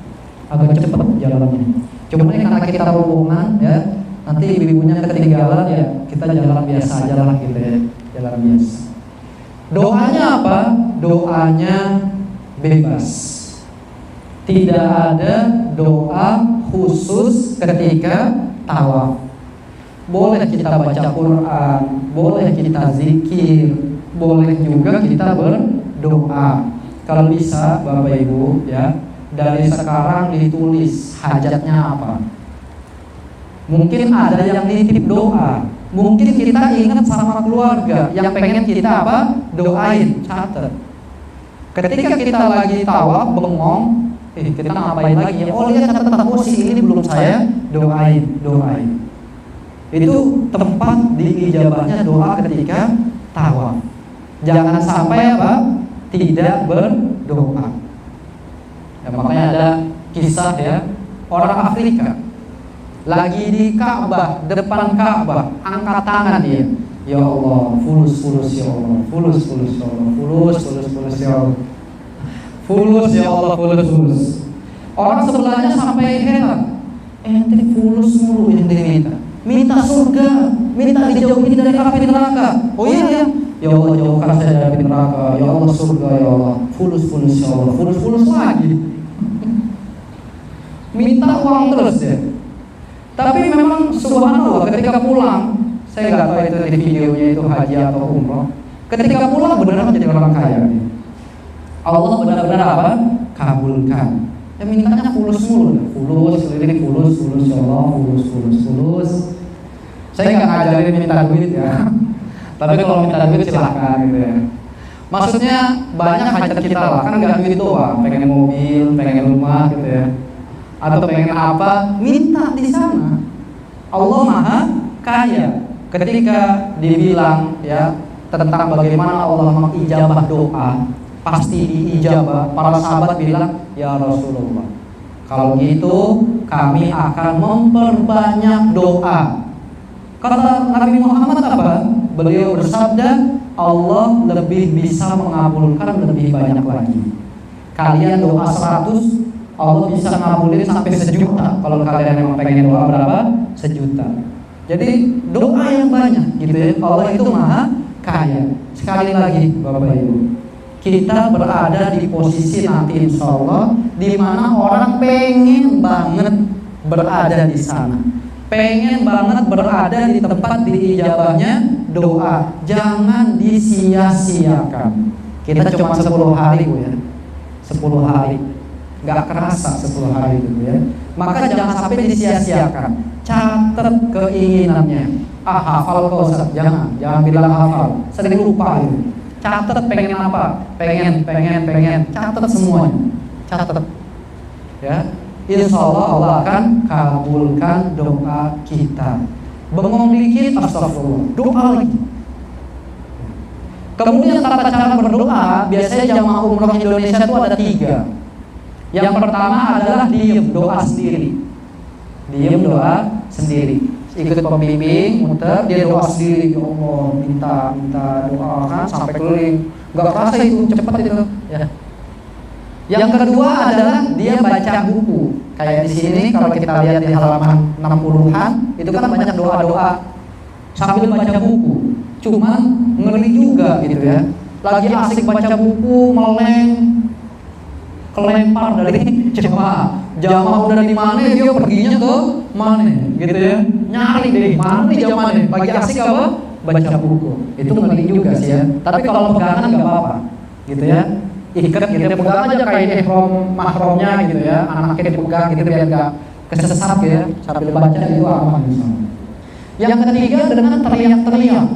agak cepat jalannya. Cuma karena kita rombongan ya, nanti ibu-ibunya ketinggalan ya, kita jalan biasa aja lah gitu ya, jalan biasa. Doanya apa? Doanya bebas. Tidak ada doa khusus ketika tawaf. Boleh kita baca Quran, boleh kita zikir, boleh juga kita berdoa. Kalau bisa Bapak Ibu ya, dari sekarang ditulis hajatnya apa. Mungkin ada yang nitip doa, mungkin kita ingat sama keluarga yang pengen kita apa? Doain, catat. Ketika kita lagi tawaf bengong, kita ngapain lagi ya? Oh lihat catatan, oh ini belum saya doain. Itu tempat diijabahnya doa ketika tawaf. Jangan sampai apa? Tidak berdoa. Ya, makanya ada kisah ya, orang Afrika lagi di Ka'bah, depan Ka'bah, angkat tangan dia. Ya Allah, fulus ya Allah, fulus ya Allah, fulus ya Allah. Fulus ya Allah, fulus. Orang sebelahnya sampai heran. Ente fulus mulu yang diminta. Minta surga, minta dijauhin dari api neraka. Oh iya ya. Ya Allah, jauhkan saya dari neraka. Ya Allah, surga ya Allah. Fulus ya Allah, fulus lagi. Minta uang terus ya. Tapi memang subhanallah ketika pulang, saya nggak tahu itu di videonya itu haji atau umroh. Ketika pulang benar jadi orang kaya. Allah benar-benar apa? Kabulkan. Ya mintanya fulus mulu, lirik fulus ya Allah, fulus. Saya nggak ngajarin minta duit ya. Tapi kalau minta duit silahkan gitu ya. Maksudnya banyak hajat kita lah, kan nggak duit doang, pengen mobil, pengen rumah gitu ya. Atau pengen apa, minta di sana. Allah Maha Kaya. Ketika dibilang ya tentang bagaimana Allah mengijabah doa, pasti diijabah. Para sahabat bilang, ya Rasulullah, kalau gitu kami akan memperbanyak doa. Kata Nabi Muhammad apa? Beliau bersabda, Allah lebih bisa mengabulkan lebih banyak lagi. Kalian doa 100, Allah bisa ngabulin sampai 1 juta. Kalau kalian memang pengen doa berapa? 1 juta. Jadi doa yang banyak gitu ya. Allah itu Maha Kaya. Sekali lagi Bapak Ibu, kita berada di posisi nanti insya Allah di mana orang pengen banget berada di sana, pengen banget berada di tempat diijabahnya doa. Jangan disia-siakan. Kita cuma 10 hari Bu ya, 10 hari. gak kerasa 10 hari itu ya. Maka jangan sampai disia-siakan. Catat keinginannya. Hafal kok Ustaz, jangan bilang hafal. Sering lupa itu. Catat pengen apa? Pengen. Catat semuanya. Catat. Ya. Insya Allah akan kabulkan doa kita. Bengong dikit, astagfirullah, doa lagi. Kemudian tata cara berdoa, biasanya jamaah umroh Indonesia itu ada 3. Yang pertama adalah diem, doa sendiri. Diem, doa sendiri. Ikut pembimbing, muter, dia doa sendiri. Ya Allah, minta doakan sampai keliling. Gak kerasa itu, cepat itu. Ya. Yang kedua adalah dia baca buku. Kayak di sini kalau kita lihat di halaman 60-an, itu kan banyak doa-doa sambil baca buku. Cuman ngeri juga gitu ya. Lagi asik baca buku, meleng, kelempar dari jemaah. Jamaah udah di mana, dia perginya ke mana gitu ya. Nyari deh, mana nih jamaahnya. Lagi asik apa? Baca buku. Itu ngeri juga sih ya. Tapi kalau pegangan nggak apa-apa gitu ya. Ikat gitu ya, pegang aja kayak ihram mahromnya gitu ya. Anaknya dipegang gitu biar nggak kesesat ya. Sambil baca itu aman misalnya. Yang ketiga dengan teriak-teriak.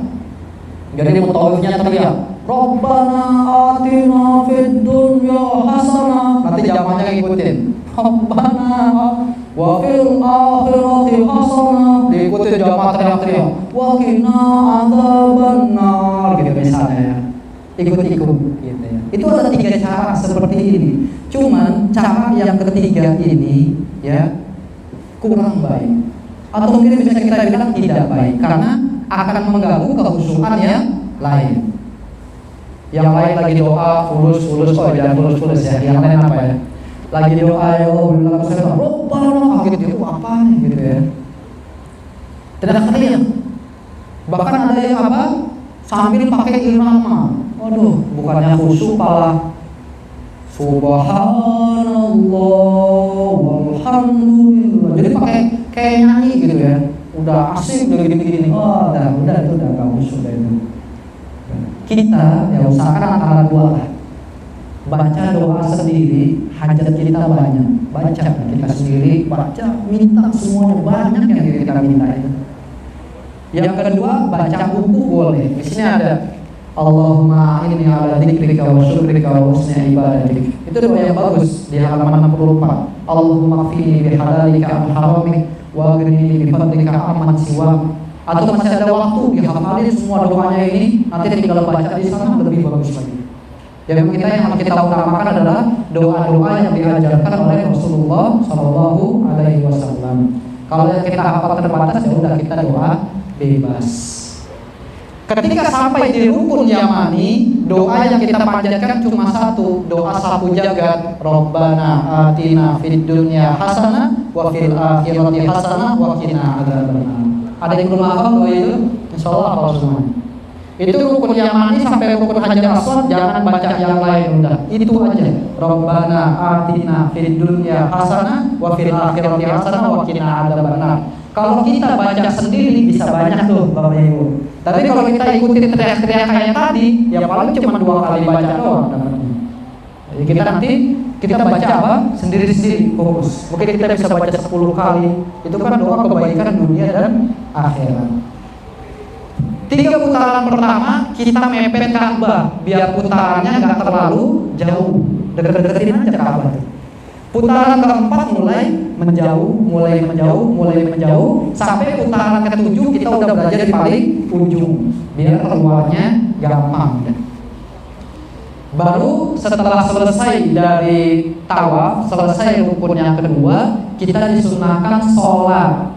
Jadi mutawifnya teriak, Rabbana atina fid dunya hasanah. Nanti jamaahnya ngikutin, Rabbana wa fil akhirati hasanah. Diikutin jamaah teriak-teriak, wa qina adzabannar gitu misalnya ya. Ikut-ikut gitu ya. Itu ada 3 cara seperti ini. Cuman cara yang ketiga ini ya kurang baik. Atau mungkin bisa kita bilang tidak baik karena akan mengganggu kehusuan yang lain. Yang lain lagi doa fulus jangan fulus ya. Yang lain apa ya? Lagi doa ya Allah bilang saya Rabbana kaget itu apa nih gitu ya. Teriak-teriak. Bahkan ada yang apa? Sambil pakai irama. Waduh, bukannya khusyuk malah Subhanallah walhamdulillah. Jadi pakai kayak nyanyi gitu ya. Udah asik udah gini-gini. Oh, udah itu udah gak khusyuk itu. Kita ya usahakan antara 2 lah. Baca doa sendiri, hajat kita banyak. Baca kita sendiri, baca, minta semuanya banyak yang kita minta itu. Yang kedua, baca buku boleh. Di sini ada Allahumma inni ala dzikrika wa syukrika wa husni ibadatik. Itu doa yang bagus di halaman 64. Allahumma qfini bihalalika an haramik wa aghnini bi fadlika amman siwa. Atau masih ada waktu dihafalin semua doanya ini, nanti tinggal baca di sana lebih bagus lagi. Yang yang harus kita utamakan adalah doa-doa yang diajarkan oleh Rasulullah Shallallahu Alaihi Wasallam. Kalau yang kita hafal terbatas ya udah kita doa bebas. Ketika sampai di rukun yamani, doa yang kita panjatkan cuma 1, doa sapu jagat, Rabbana atina fid dunya hasanah wa fil akhirati hasanah wa qina adzabannar. Ada yang belum hafal doa itu? Insyaallah hafal semuanya. Itu rukun yamani sampai rukun hajar aswad, jangan baca yang lain udah. Itu aja. Rabbana atina fid dunya hasanah wa fil akhirati hasanah wa qina adzabannar. Kalau kita baca sendiri bisa banyak tuh Bapak Ibu. Tapi kalau kita ikutin teriak-teriak kayak tadi, ya paling cuma 2 kali baca doang. Jadi kita baca apa? Sendiri-sendiri, fokus. Mungkin kita bisa baca 10 kali. Itu kan doa kebaikan dunia dan akhirat. 3 putaran pertama kita mepet Ka'bah biar putarannya nggak terlalu jauh. Deket-deketin aja Ka'bah. Putaran keempat mulai menjauh sampai putaran ke-7 kita udah belajar di paling ujung biar keluarnya gampang. Baru setelah selesai dari tawaf, selesai rukun yang kedua, kita disunahkan sholat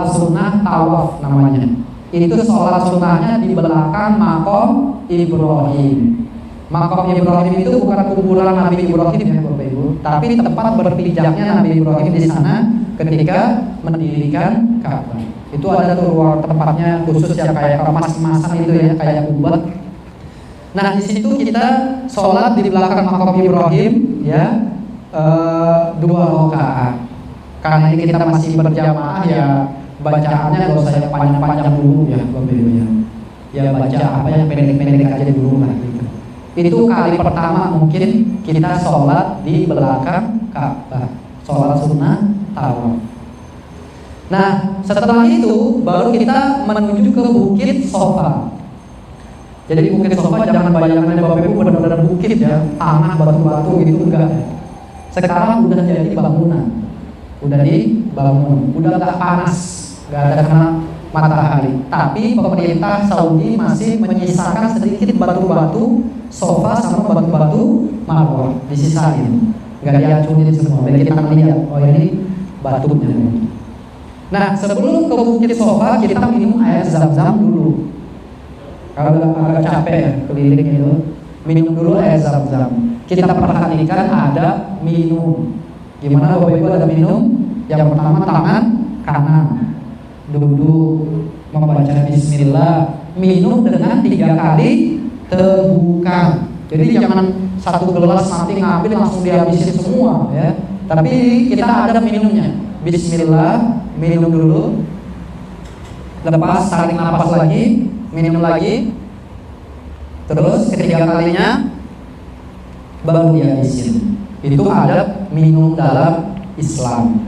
sunnah tawaf namanya. Itu sholat sunnahnya di belakang makom Ibrahim. Makom Ibrahim itu bukan kuburan Nabi Ibrahim ya Bapak Ibu, tapi tempat berpijaknya Nabi Ibrahim di sana ketika mendirikan Ka'bah. Itu ada tuh ruang tempatnya khusus yang kayak emas-emasan itu ya, kayak kubah. Nah di situ kita sholat di belakang makom Ibrahim ya 2 rakaat. Karena ini kita masih berjamaah ya bacaannya kalau saya panjang-panjang dulu ya Bapak Ibu ya. Ya baca apa yang pendek-pendek aja dulu lah gitu. Itu kali pertama mungkin kita sholat di belakang Ka'bah, sholat sunnah tawaf. Nah, setelah itu baru kita menuju ke Bukit Sofa. Jadi Bukit Sofa jangan bayangkan Bapak Ibu benar-benar bukit ya, tanah batu-batu gitu, enggak. Sekarang udah jadi bangunan, udah dibangun, udah nggak panas, nggak ada kena matahari. Tapi pemerintah Saudi masih menyisakan sedikit batu-batu sofa sama batu-batu marwah, disisain, nggak dihancurin semua. Biar kita lihat, oh ini batunya. Nah, sebelum ke Bukit Sofa kita minum air zam-zam dulu. Kalau agak capek ya keliling itu, minum dulu air zam-zam. Kita perhatikan ada minum. Gimana Bapak Ibu ada minum? Yang pertama tangan kanan, duduk, membaca Bismillah, minum dengan 3 kali tegukan. Jadi jangan satu gelas nanti ngambil langsung dihabisin semua ya. Tapi kita ada minumnya. Bismillah, minum dulu, lepas, tarik nafas lagi, minum lagi, terus ketiga kalinya baru dihabisin. Itu adab minum dalam Islam.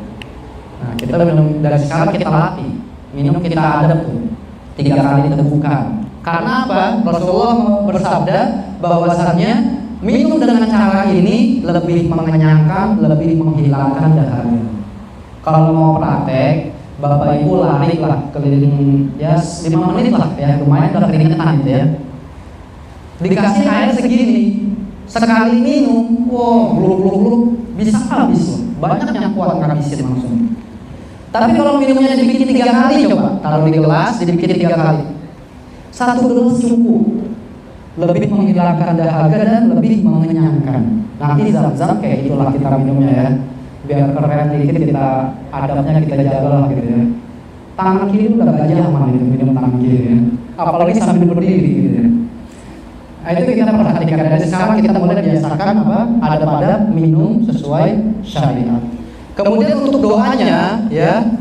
Nah, kita minum dari sekarang, kita latih minum, kita adab tuh 3 kali tegukan. Karena apa? Rasulullah bersabda bahwasannya minum dengan cara ini lebih mengenyangkan, lebih menghilangkan dahaga. Kalau mau praktek, Bapak Ibu lari lah keliling ya 5 menit lah ya, lumayan udah keringetan gitu ya. Dikasih air segini, sekali minum, wow, bluk bisa habis loh. Banyak yang kuat ngabisin langsung. Tapi kalau minumnya dibikin 3 kali, coba taruh di gelas, dibikin 3 kali. 1 gelas cukup, lebih menghilangkan dahaga dan lebih mengenyangkan. Nanti zam-zam kayak itulah kita minumnya ya. Biar keren dikit, kita adabnya kita jaga lah gitu ya. Tangan kiri udah gak nyaman itu minum tangan kiri ya. Apalagi sambil berdiri gitu ya. Nah, itu kita perhatikan dari sekarang, kita mulai biasakan apa? Adab-adab minum sesuai syariat. Kemudian untuk doanya ya,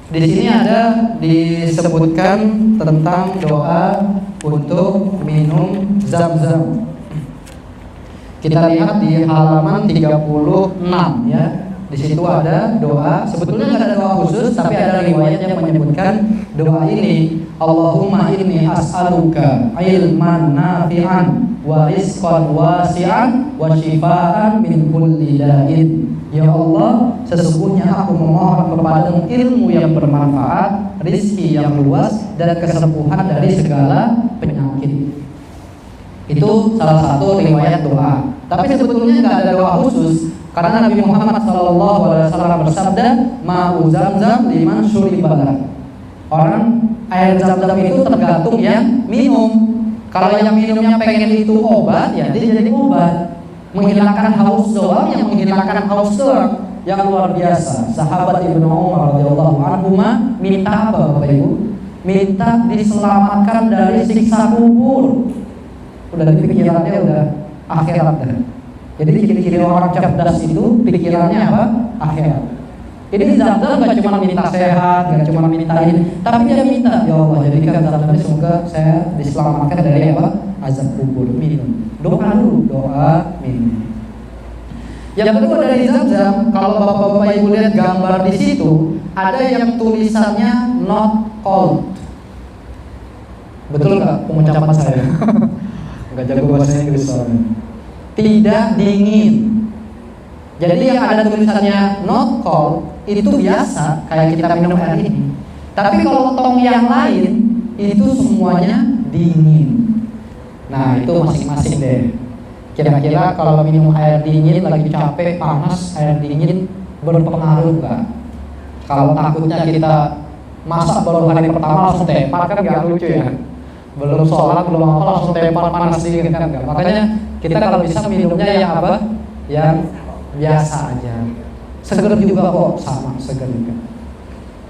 di sini ada disebutkan tentang doa untuk minum zam-zam. Kita lihat di halaman 36 ya. Di situ ada doa, sebetulnya nggak ada doa khusus, tapi ada riwayat yang menyebutkan doa ini. Allahumma inni as'aluka ilman nafi'an wa rizqan wasi'an wa shifaan min kulli da'in. Ya Allah, sesungguhnya aku memohon kepadamu ilmu yang bermanfaat, rizki yang luas, dan kesembuhan dari segala penyakit. Itu salah satu riwayat doa. Tapi sebetulnya nggak ada doa khusus. Karena Nabi Muhammad SAW bersabda, ma'u zam-zam liman syuribalah. Orang air zam-zam itu tergantung yang minum. Kalau yang minumnya pengen itu obat, ya dia jadi obat. Menghilangkan haus doang, yang menghilangkan haus doang, yang luar biasa. Sahabat Ibnu Umar radhiyallahu anhu minta apa Bapak Ibu? Minta diselamatkan dari siksa kubur. Udah pikirannya udah akhirat dah. Jadi ciri-ciri orang cerdas itu pikirannya apa? Akhirat. Ini zam-zam gak cuma minta sehat, gak cuma minta ini, tapi dia minta, ya Allah jadikan zam-zam ini semoga saya diselamatkan dari apa? Azab kubur. Minum. Doa dulu, doa minum. Yang kedua dari zam-zam, kalau Bapak-bapak Ibu lihat gambar di situ, ada yang tulisannya not cold. Betul nggak pengucapan saya? Nggak jago bahasa Inggris soalnya. Tidak dingin. Jadi yang ada tulisannya not cold itu biasa kayak kita minum air ini. Tapi kalau tong yang lain itu semuanya dingin. Nah itu masing-masing deh. Kira-kira kalau minum air dingin lagi capek, panas, air dingin berpengaruh nggak? Kalau takutnya kita masak baru hari pertama langsung tepar kan nggak lucu ya. Belum sholat, belum apa langsung tepar panas dingin kan nggak. Makanya kita kalau bisa minumnya yang apa? Yang biasa aja. Seger juga kok, sama seger juga.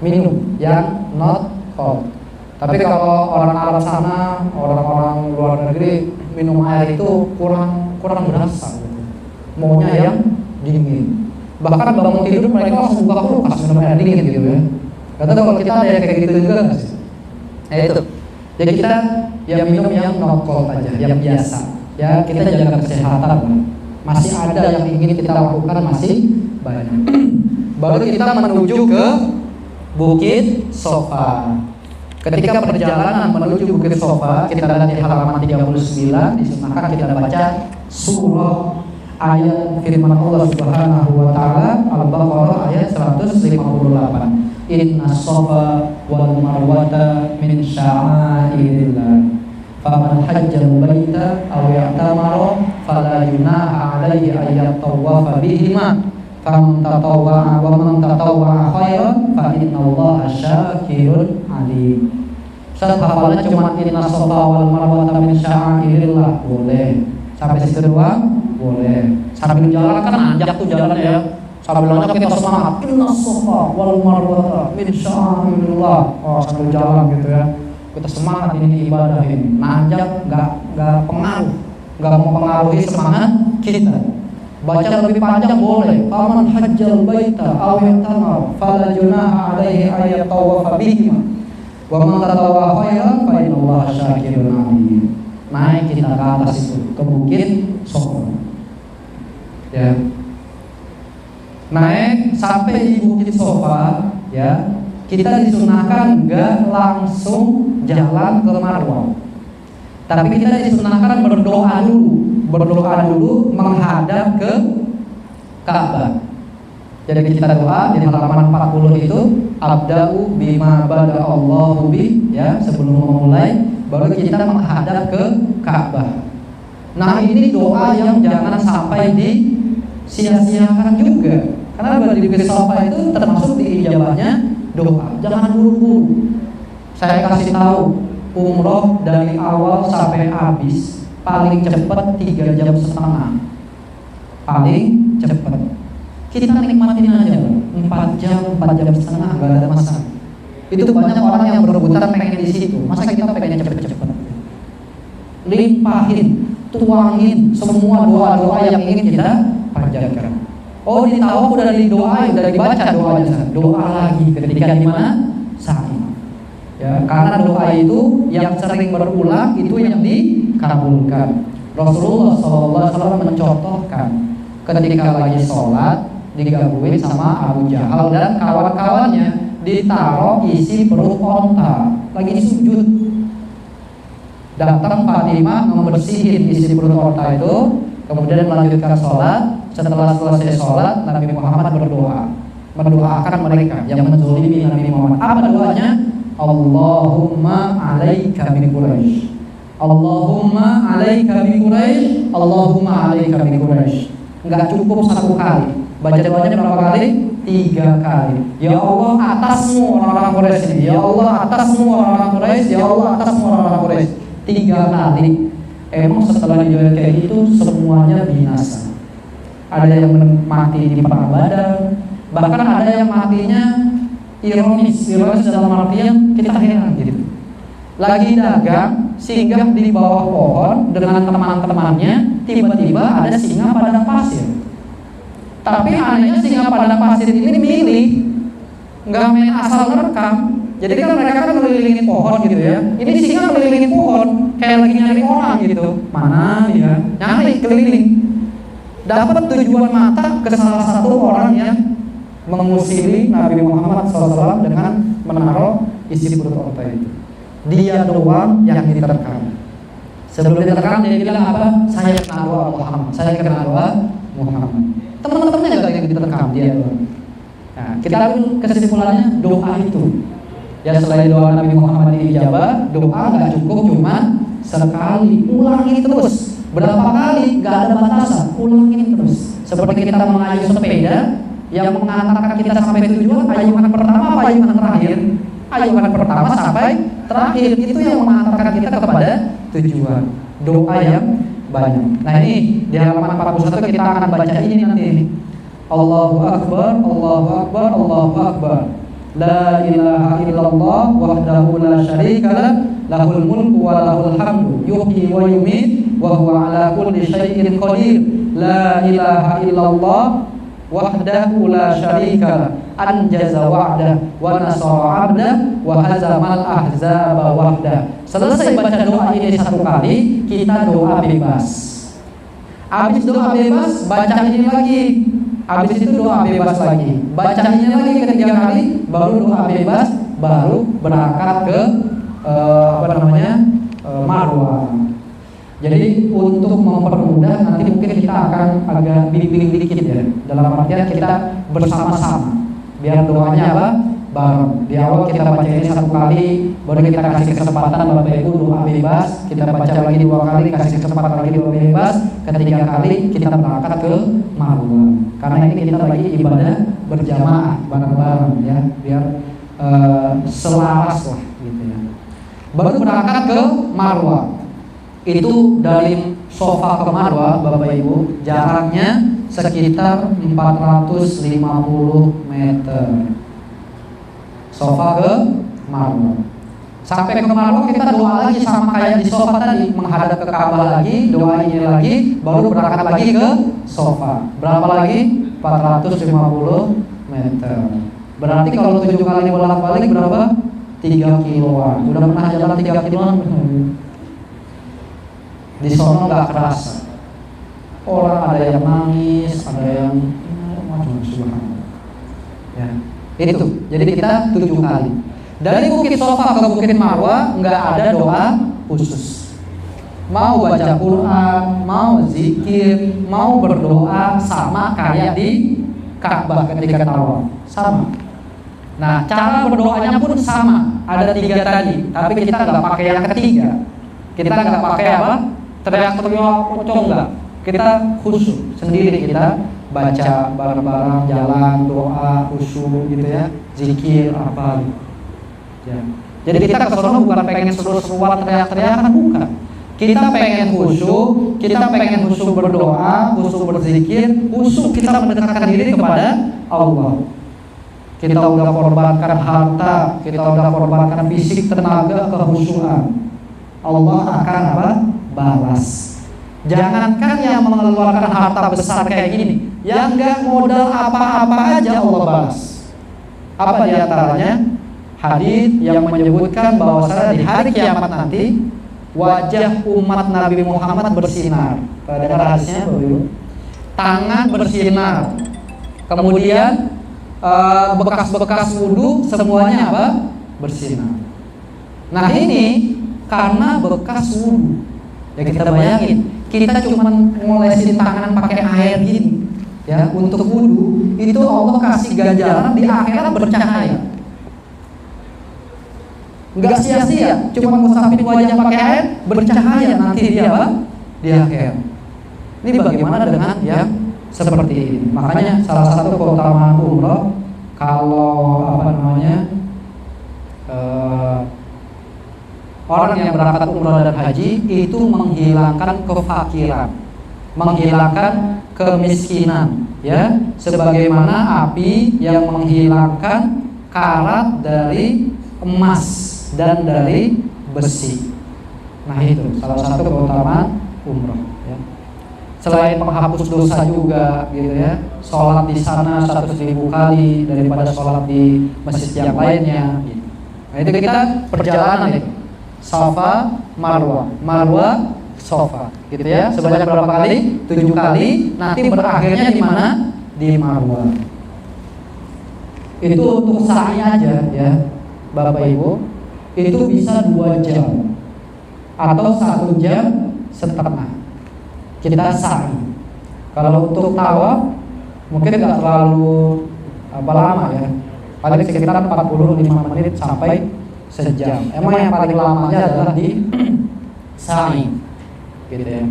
Minum yang not cold. Tapi kalau orang Arab sana, orang-orang luar negeri minum air itu kurang berasa gitu. Maunya yang dingin. Bahkan bangun tidur mereka langsung buka kulkas minum air dingin gitu ya. Gak tahu kalau kita ada yang kayak gitu juga nggak sih? Nah itu. Jadi kita ya minum yang not cold aja, yang biasa. Ya kita jaga kesehatan. Masih ada yang ingin kita lakukan, masih banyak. Baru kita menuju ke Bukit Sofa. Ketika perjalanan menuju Bukit Sofa, kita lihat di halaman 39, disunahkan kita baca surah ayat firman Allah Subhanahu wa taala Al-Baqarah ayat 158. Inna Safa wal Marwata min sya'airillah. Faman hajjal baita aw ya'tamara fala junaha 'alaihi ay yatawafa bihima faman tatawwa'a wa man tatawwa'a khairan fa innallaha syakirun 'alim. Ustaz hafalannya cuma inna safa wal marwata min sya'airillah, boleh. Sampai situ doang, boleh. Sambil jalan kan nanjak tuh jalannya ya. Sambil nanjak kita semangat. Inna safa wal marwata min sya'airillah. Oh, sambil jalan gitu ya. Kita semangat ini ibadah ini. Nanjak nggak pengaruh, nggak mau pengaruhi semangat kita. Baca lebih panjang boleh. Faman hajjal baita aw yatamar fala junaha 'alaihi ay yatawafa bihima wa man tatawwa khairan fa innallaha syakirun 'alim. Naik kita ke atas itu, ke Bukit Sofa. Ya. Naik sampai di Bukit Sofa, ya. Kita disunahkan nggak langsung jalan ke Marwah, tapi kita disunahkan berdoa dulu menghadap ke Ka'bah. Jadi kita doa di halaman 40 itu abda'u bima bada Allahu bi, ya, sebelum memulai baru kita menghadap ke Ka'bah. Nah, ini doa yang jangan sampai disia-siakan juga, karena di Bukit Sofa itu termasuk diijabahnya doa. Jangan buru-buru. Saya kasih tahu, umroh dari awal sampai habis paling cepat 3 jam setengah. Paling cepat. Kita nikmatin aja 4 jam setengah, gak ada masalah. Itu banyak orang yang berebutan pengen di situ. Masa kita pengen cepet-cepet? Limpahin, tuangin semua doa-doa yang ingin kita panjatkan. Oh, di tawaf udah didoain, udah dibaca doanya. Doa lagi ketika di mana? Sa'i. Ya, karena doa itu yang sering berulang itu yang dikabulkan. Rasulullah SAW mencontohkan ketika lagi sholat digabungin sama Abu Jahal dan kawan-kawannya, ditaruh isi perut onta, lagi sujud. Datang Fatimah membersihin isi perut onta itu, kemudian melanjutkan sholat. Setelah selesai sholat, Nabi Muhammad mendoakan mereka yang menzolimi Nabi Muhammad. Apa doanya? Allahumma alaika bi Quraisy, Allahumma alaika bi Quraisy, Allahumma alaika bi Quraisy. Enggak cukup 1 kali. Baca doanya berapa kali? 3 kali. Ya Allah, atasmu orang-orang Quraisy ini. Ya Allah, atasmu orang-orang Quraisy. Ya Allah, atasmu orang-orang Quraisy. 3 kali. Emang setelah didoain kayak itu semuanya binasa. Ada yang mati di perang Badar, bahkan ada yang matinya ironis dalam artian kita heran gitu. Lagi dagang, singgah di bawah pohon dengan teman-temannya, tiba-tiba ada singa padang pasir. Tapi anehnya singa padang pasir ini milih, nggak main asal merekam. Jadi kan mereka kan ngelilingin pohon gitu ya. Ini singa ngelilingin pohon, kayak lagi nyari orang gitu. Mana dia? Nyari keliling. Dapat tujuan mata ke salah satu orang yang mengusili Nabi Muhammad SAW dengan menaruh isi perut onta itu. Dia doang yang diterkam. Sebelum diterkam dia bilang apa? Saya kena doa Muhammad. Saya kena doa Muhammad. Teman-temannya nggak ada yang diterkam, dia doang. Nah, kita ambil kesimpulannya doa itu. Ya, selain doa Nabi Muhammad diijabah, doa nggak cukup cuma sekali, ulangi terus. Berapa kali? Gak ada batasan, ulangin terus. Seperti kita mengayuh sepeda yang mengantarkan kita sampai tujuan, ayungan pertama, ayungan terakhir. Ayungan pertama sampai terakhir itu yang mengantarkan kita kepada tujuan. Doa yang banyak. Nah, ini di halaman 41 kita akan baca ini nanti. Allahu Akbar, Allahu Akbar, Allahu Akbar. La ilaha illallah wahdahu la syarikalah, lahul mulku wa lahul hamdu, yuhyi wa yumiit wa huwa ala kulli syai'in qadir. La ilaha illallah wahdahu la syarikalah, anjaza wa'dah wa nasara 'abdah wa hazamal ahzaba wahdah. Selesai baca doa ini 1 kali, kita doa bebas. Habis doa bebas, baca ini lagi. Habis itu doa bebas lagi. Baca ini lagi ketiga kali, baru doa bebas, baru berangkat ke Marwah. Jadi untuk mempermudah nanti mungkin kita akan agak bimbing dikit ya. Dalam artian kita bersama-sama. Biar doanya apa? Bareng. Di awal kita baca ini satu kali, baru kita kasih kesempatan Bapak Ibu doa bebas. Kita baca lagi 2 kali, kasih kesempatan lagi doa bebas. Ketiga kali kita berangkat ke Marwah. Karena ini kita lagi ibadah berjamaah bareng-bareng ya, biar selaras lah gitu ya. Baru berangkat ke Marwah. Itu dari Sofa ke Marwah Bapak Ibu jaraknya sekitar 450 meter. Sofa ke Marwah. Sampai ke Marwah kita doa lagi sama kayak di Sofa tadi, menghadap ke Ka'bah lagi, doa ini lagi, baru berangkat lagi ke Sofa. Berapa lagi? 450 meter. Berarti kalau 7 kali bolak-balik berapa? 3 kiloan. Udah pernah jalan 3 kiloan? Di sono nggak kerasa. Orang ada yang nangis, ada yang macam subhanallah. Ya, itu. Jadi kita 7 kali. Dari Bukit Sofa ke Bukit Marwah nggak ada doa khusus. Mau baca Quran, mau zikir, mau berdoa sama kayak di Ka'bah ketika tawaf, sama. Nah, cara berdoanya pun sama. Ada 3 tadi, tapi kita nggak pakai yang ketiga. Kita nggak pakai apa? Teriak-teriak pocong enggak. Kita khusyuk sendiri, kita baca bareng-bareng, jalan, doa, khusyuk gitu ya, zikir apa gitu. Ya. Jadi kita ke sono bukan pengen seru-seruan teriak-teriakan, bukan. Kita pengen khusyuk, kita pengen khusyuk berdoa, khusyuk berzikir, khusyuk kita mendekatkan diri kepada Allah. Kita udah korbankan harta, kita udah korbankan fisik, tenaga, kehusyuan. Allah akan apa? Balas. Jangankan yang mengeluarkan harta besar kayak gini, yang gak modal apa-apa aja Allah balas. Apa diantaranya? Hadis yang menyebutkan bahwasanya di hari kiamat nanti wajah umat Nabi Muhammad bersinar. Pada hadisnya tangan bersinar, kemudian bekas-bekas wudhu semuanya apa? Bersinar. Nah ini karena bekas wudhu. Ya kita bayangin, kita cuma ngolesin tangan pakai air gini, ya untuk wudhu, itu Allah kasih ganjaran di akhirat bercahaya. Nggak sia-sia, cuma ngusapin wajah pakai air bercahaya nanti dia apa? Di akhirat. Ini bagaimana dengan yang seperti ini? Makanya salah satu keutamaan umroh, kalau orang yang berangkat umroh dan haji itu menghilangkan kefakiran, menghilangkan kemiskinan, ya, sebagaimana api yang menghilangkan karat dari emas dan dari besi. Nah itu salah satu keutamaan umroh. Ya. Selain menghapus dosa juga, gitu ya, sholat di sana 100.000 kali daripada sholat di masjid yang lainnya. Gitu. Nah itu kita perjalanan itu. Safa, Marwah, Marwah, Safa, gitu ya. Sebanyak berapa kali? 7 kali. Nanti berakhirnya di mana? Di Marwah. Itu untuk sa'i aja ya, Bapak Ibu. Itu bisa 2 jam atau 1 jam setengah. Kita sa'i. Kalau untuk tawaf mungkin nggak terlalu lama ya. Paling sekitar 45 menit sampai sejam. Emang yang paling lamanya adalah di sa'i, gitu ya.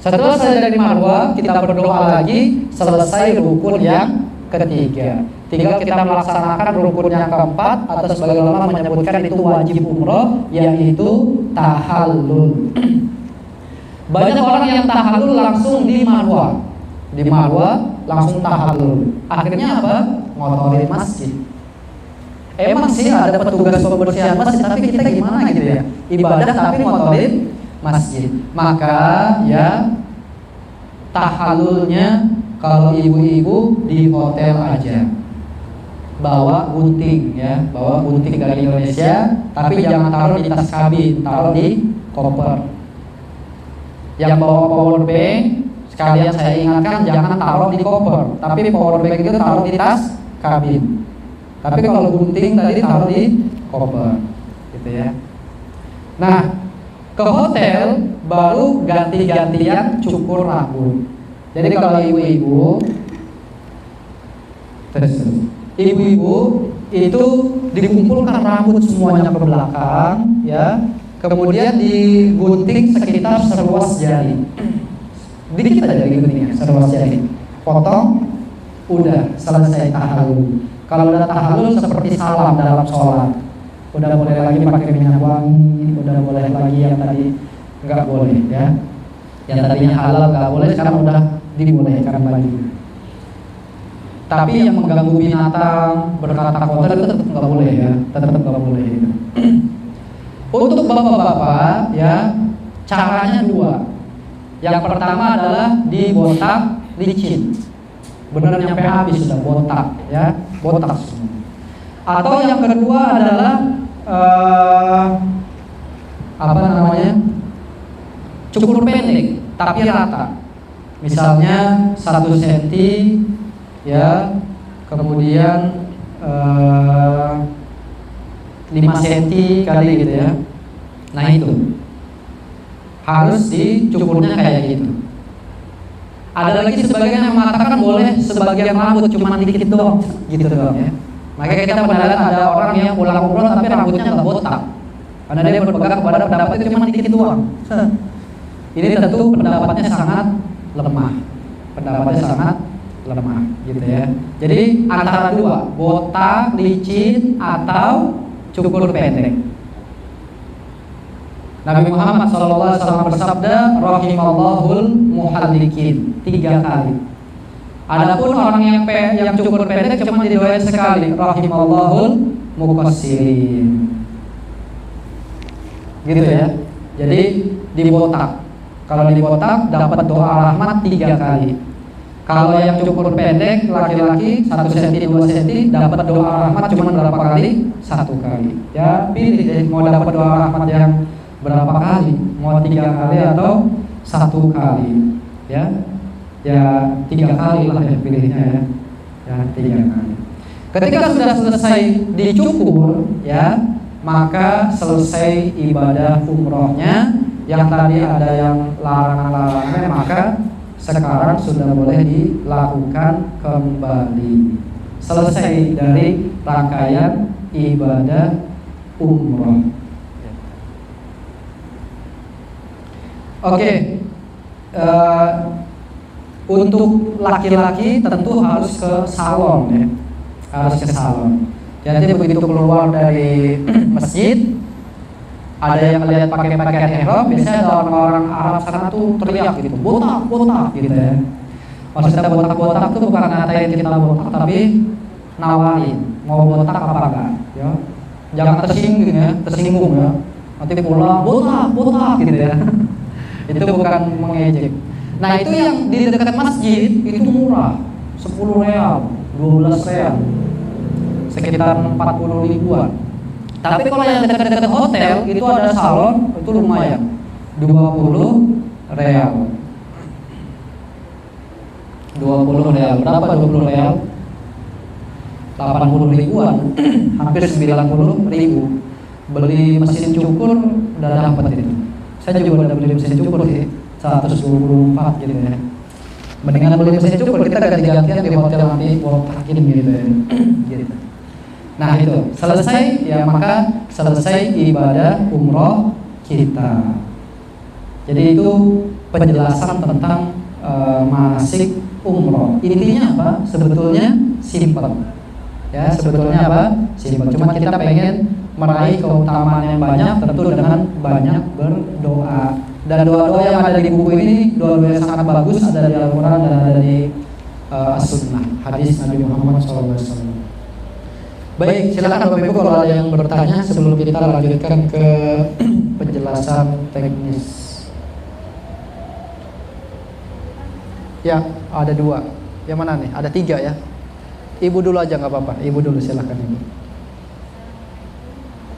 Setelah selesai dari Marwah, kita berdoa lagi, selesai rukun yang ketiga. Tinggal kita melaksanakan rukun yang keempat, atau sebagian ulama menyebutkan itu wajib umroh, yaitu tahallul. Banyak orang yang tahallul langsung di Marwah. Di Marwah langsung tahallul. Akhirnya apa? Ngotorin masjid. Emang sih ada petugas pembersihan masjid, tapi kita gimana gitu ya, ibadah tapi ngotorin masjid. Maka ya tahallulnya kalau ibu-ibu di hotel aja, bawa gunting ya, bawa gunting dari Indonesia, tapi jangan taruh di tas kabin, taruh di koper. Yang bawa power bank sekalian saya ingatkan jangan taruh di koper, tapi power bank itu taruh di tas kabin. Tapi kalau gunting tadi taruh di koper, gitu ya. Nah, ke hotel baru ganti-gantian cukur rambut. Jadi kalau ibu-ibu itu dikumpulkan rambut semuanya ke belakang, ya. Kemudian digunting sekitar seruas jari. Dikit aja diguntingnya, seruas jari. Potong, udah selesai tahallul. Kalau udah tahallul seperti salam dalam sholat. Udah boleh lagi pakai minyak wangi, udah boleh lagi yang tadi nggak boleh, ya. Yang tadinya halal nggak boleh, sekarang udah dibolehkan lagi. Tapi yang mengganggu binatang, berkata kotor itu tetap nggak boleh, ya, tetap nggak boleh. Untuk bapak-bapak, ya, caranya dua. Yang pertama adalah dibotak licin, benar nyampe habis sudah botak, ya, botak semua. Atau yang kedua adalah apa namanya, cukur pendek tapi rata. Misalnya 1 cm, ya, kemudian 5 cm kali gitu, ya. Nah itu harus dicukurnya kayak gitu. Ada lagi sebagian yang mengatakan boleh sebagian rambut cuma dikit doang, gitu doang, ya. Makanya kita pernah lihat ada orang yang pulang umroh tapi rambutnya nggak botak, karena dia berpegang kepada pendapat itu cuma dikit doang. Ini tentu pendapatnya sangat lemah, gitu ya. Jadi antara dua, botak, licin, atau cukur pendek. Nabi Muhammad SAW bersabda, rahimallahul muhallikin, 3 kali. Adapun orang yang cukur pendek cuma didoain sekali, rahimallahul muqassirin. Gitu ya. Jadi dibotak. Kalau dibotak dapat doa rahmat 3 kali. Kalau yang cukur pendek laki-laki 1 cm 2 cm dapat doa rahmat cuma berapa kali? 1 kali. Ya pilih deh mau dapat doa rahmat yang berapa kali? Mau 3 kali atau 1 kali? Ya 3 kali lah ya pilihnya, ya 3 kali. Ketika sudah selesai dicukur, ya, maka selesai ibadah umrohnya. Yang tadi ada yang larangan-larangannya, maka sekarang sudah boleh dilakukan kembali. Selesai dari rangkaian ibadah umroh. Oke. Untuk laki-laki tentu harus ke salon, ya. Harus ke salon. Jadi begitu keluar dari masjid, ada yang lihat pakai pakaian ihram, biasanya ada orang-orang Arab sana tuh teriak gitu, botak, botak gitu, ya. Maksudnya botak-botak tuh bukan ngatain kita botak, tapi nawarin mau botak apa enggak, ya. Jangan tersinggung ya. Nanti pulang botak, botak gitu, ya. Itu bukan mengejek. Nah itu yang di dekat masjid itu murah, 10 real, 12 real, sekitar 40 ribuan. Tapi kalau yang dekat-dekat hotel itu ada salon, itu lumayan, 20 real. 20 real, berapa 20 real? 80 ribuan, hampir 90 ribu. Beli mesin cukur udah dapat itu. Saya juga udah beli mesin cukur sih, 124 gitu, ya. Mendingan beli mesin cukur, kita ganti-gantian di hotel nanti botakin gitu, ya. Gitu. Nah itu selesai, ya, maka selesai ibadah umroh kita. Jadi itu penjelasan tentang manasik umroh. Intinya apa? Sebetulnya simpel, ya. Sebetulnya apa? Simpel. Cuma kita pengen meraih keutamaan yang banyak, tentu dengan banyak berdoa. Dan doa-doa yang ada di buku ini doa-doa yang sangat bagus, ada di Al-Quran dan ada di As-Sunnah, hadis Nabi Muhammad SAW. Baik, silakan Bapak Ibu kalau ada yang bertanya sebelum kita lanjutkan ke penjelasan teknis. Ya, ada 2. Yang mana nih? Ada 3 ya. Ibu dulu aja nggak apa-apa. Ibu dulu silakan Ibu.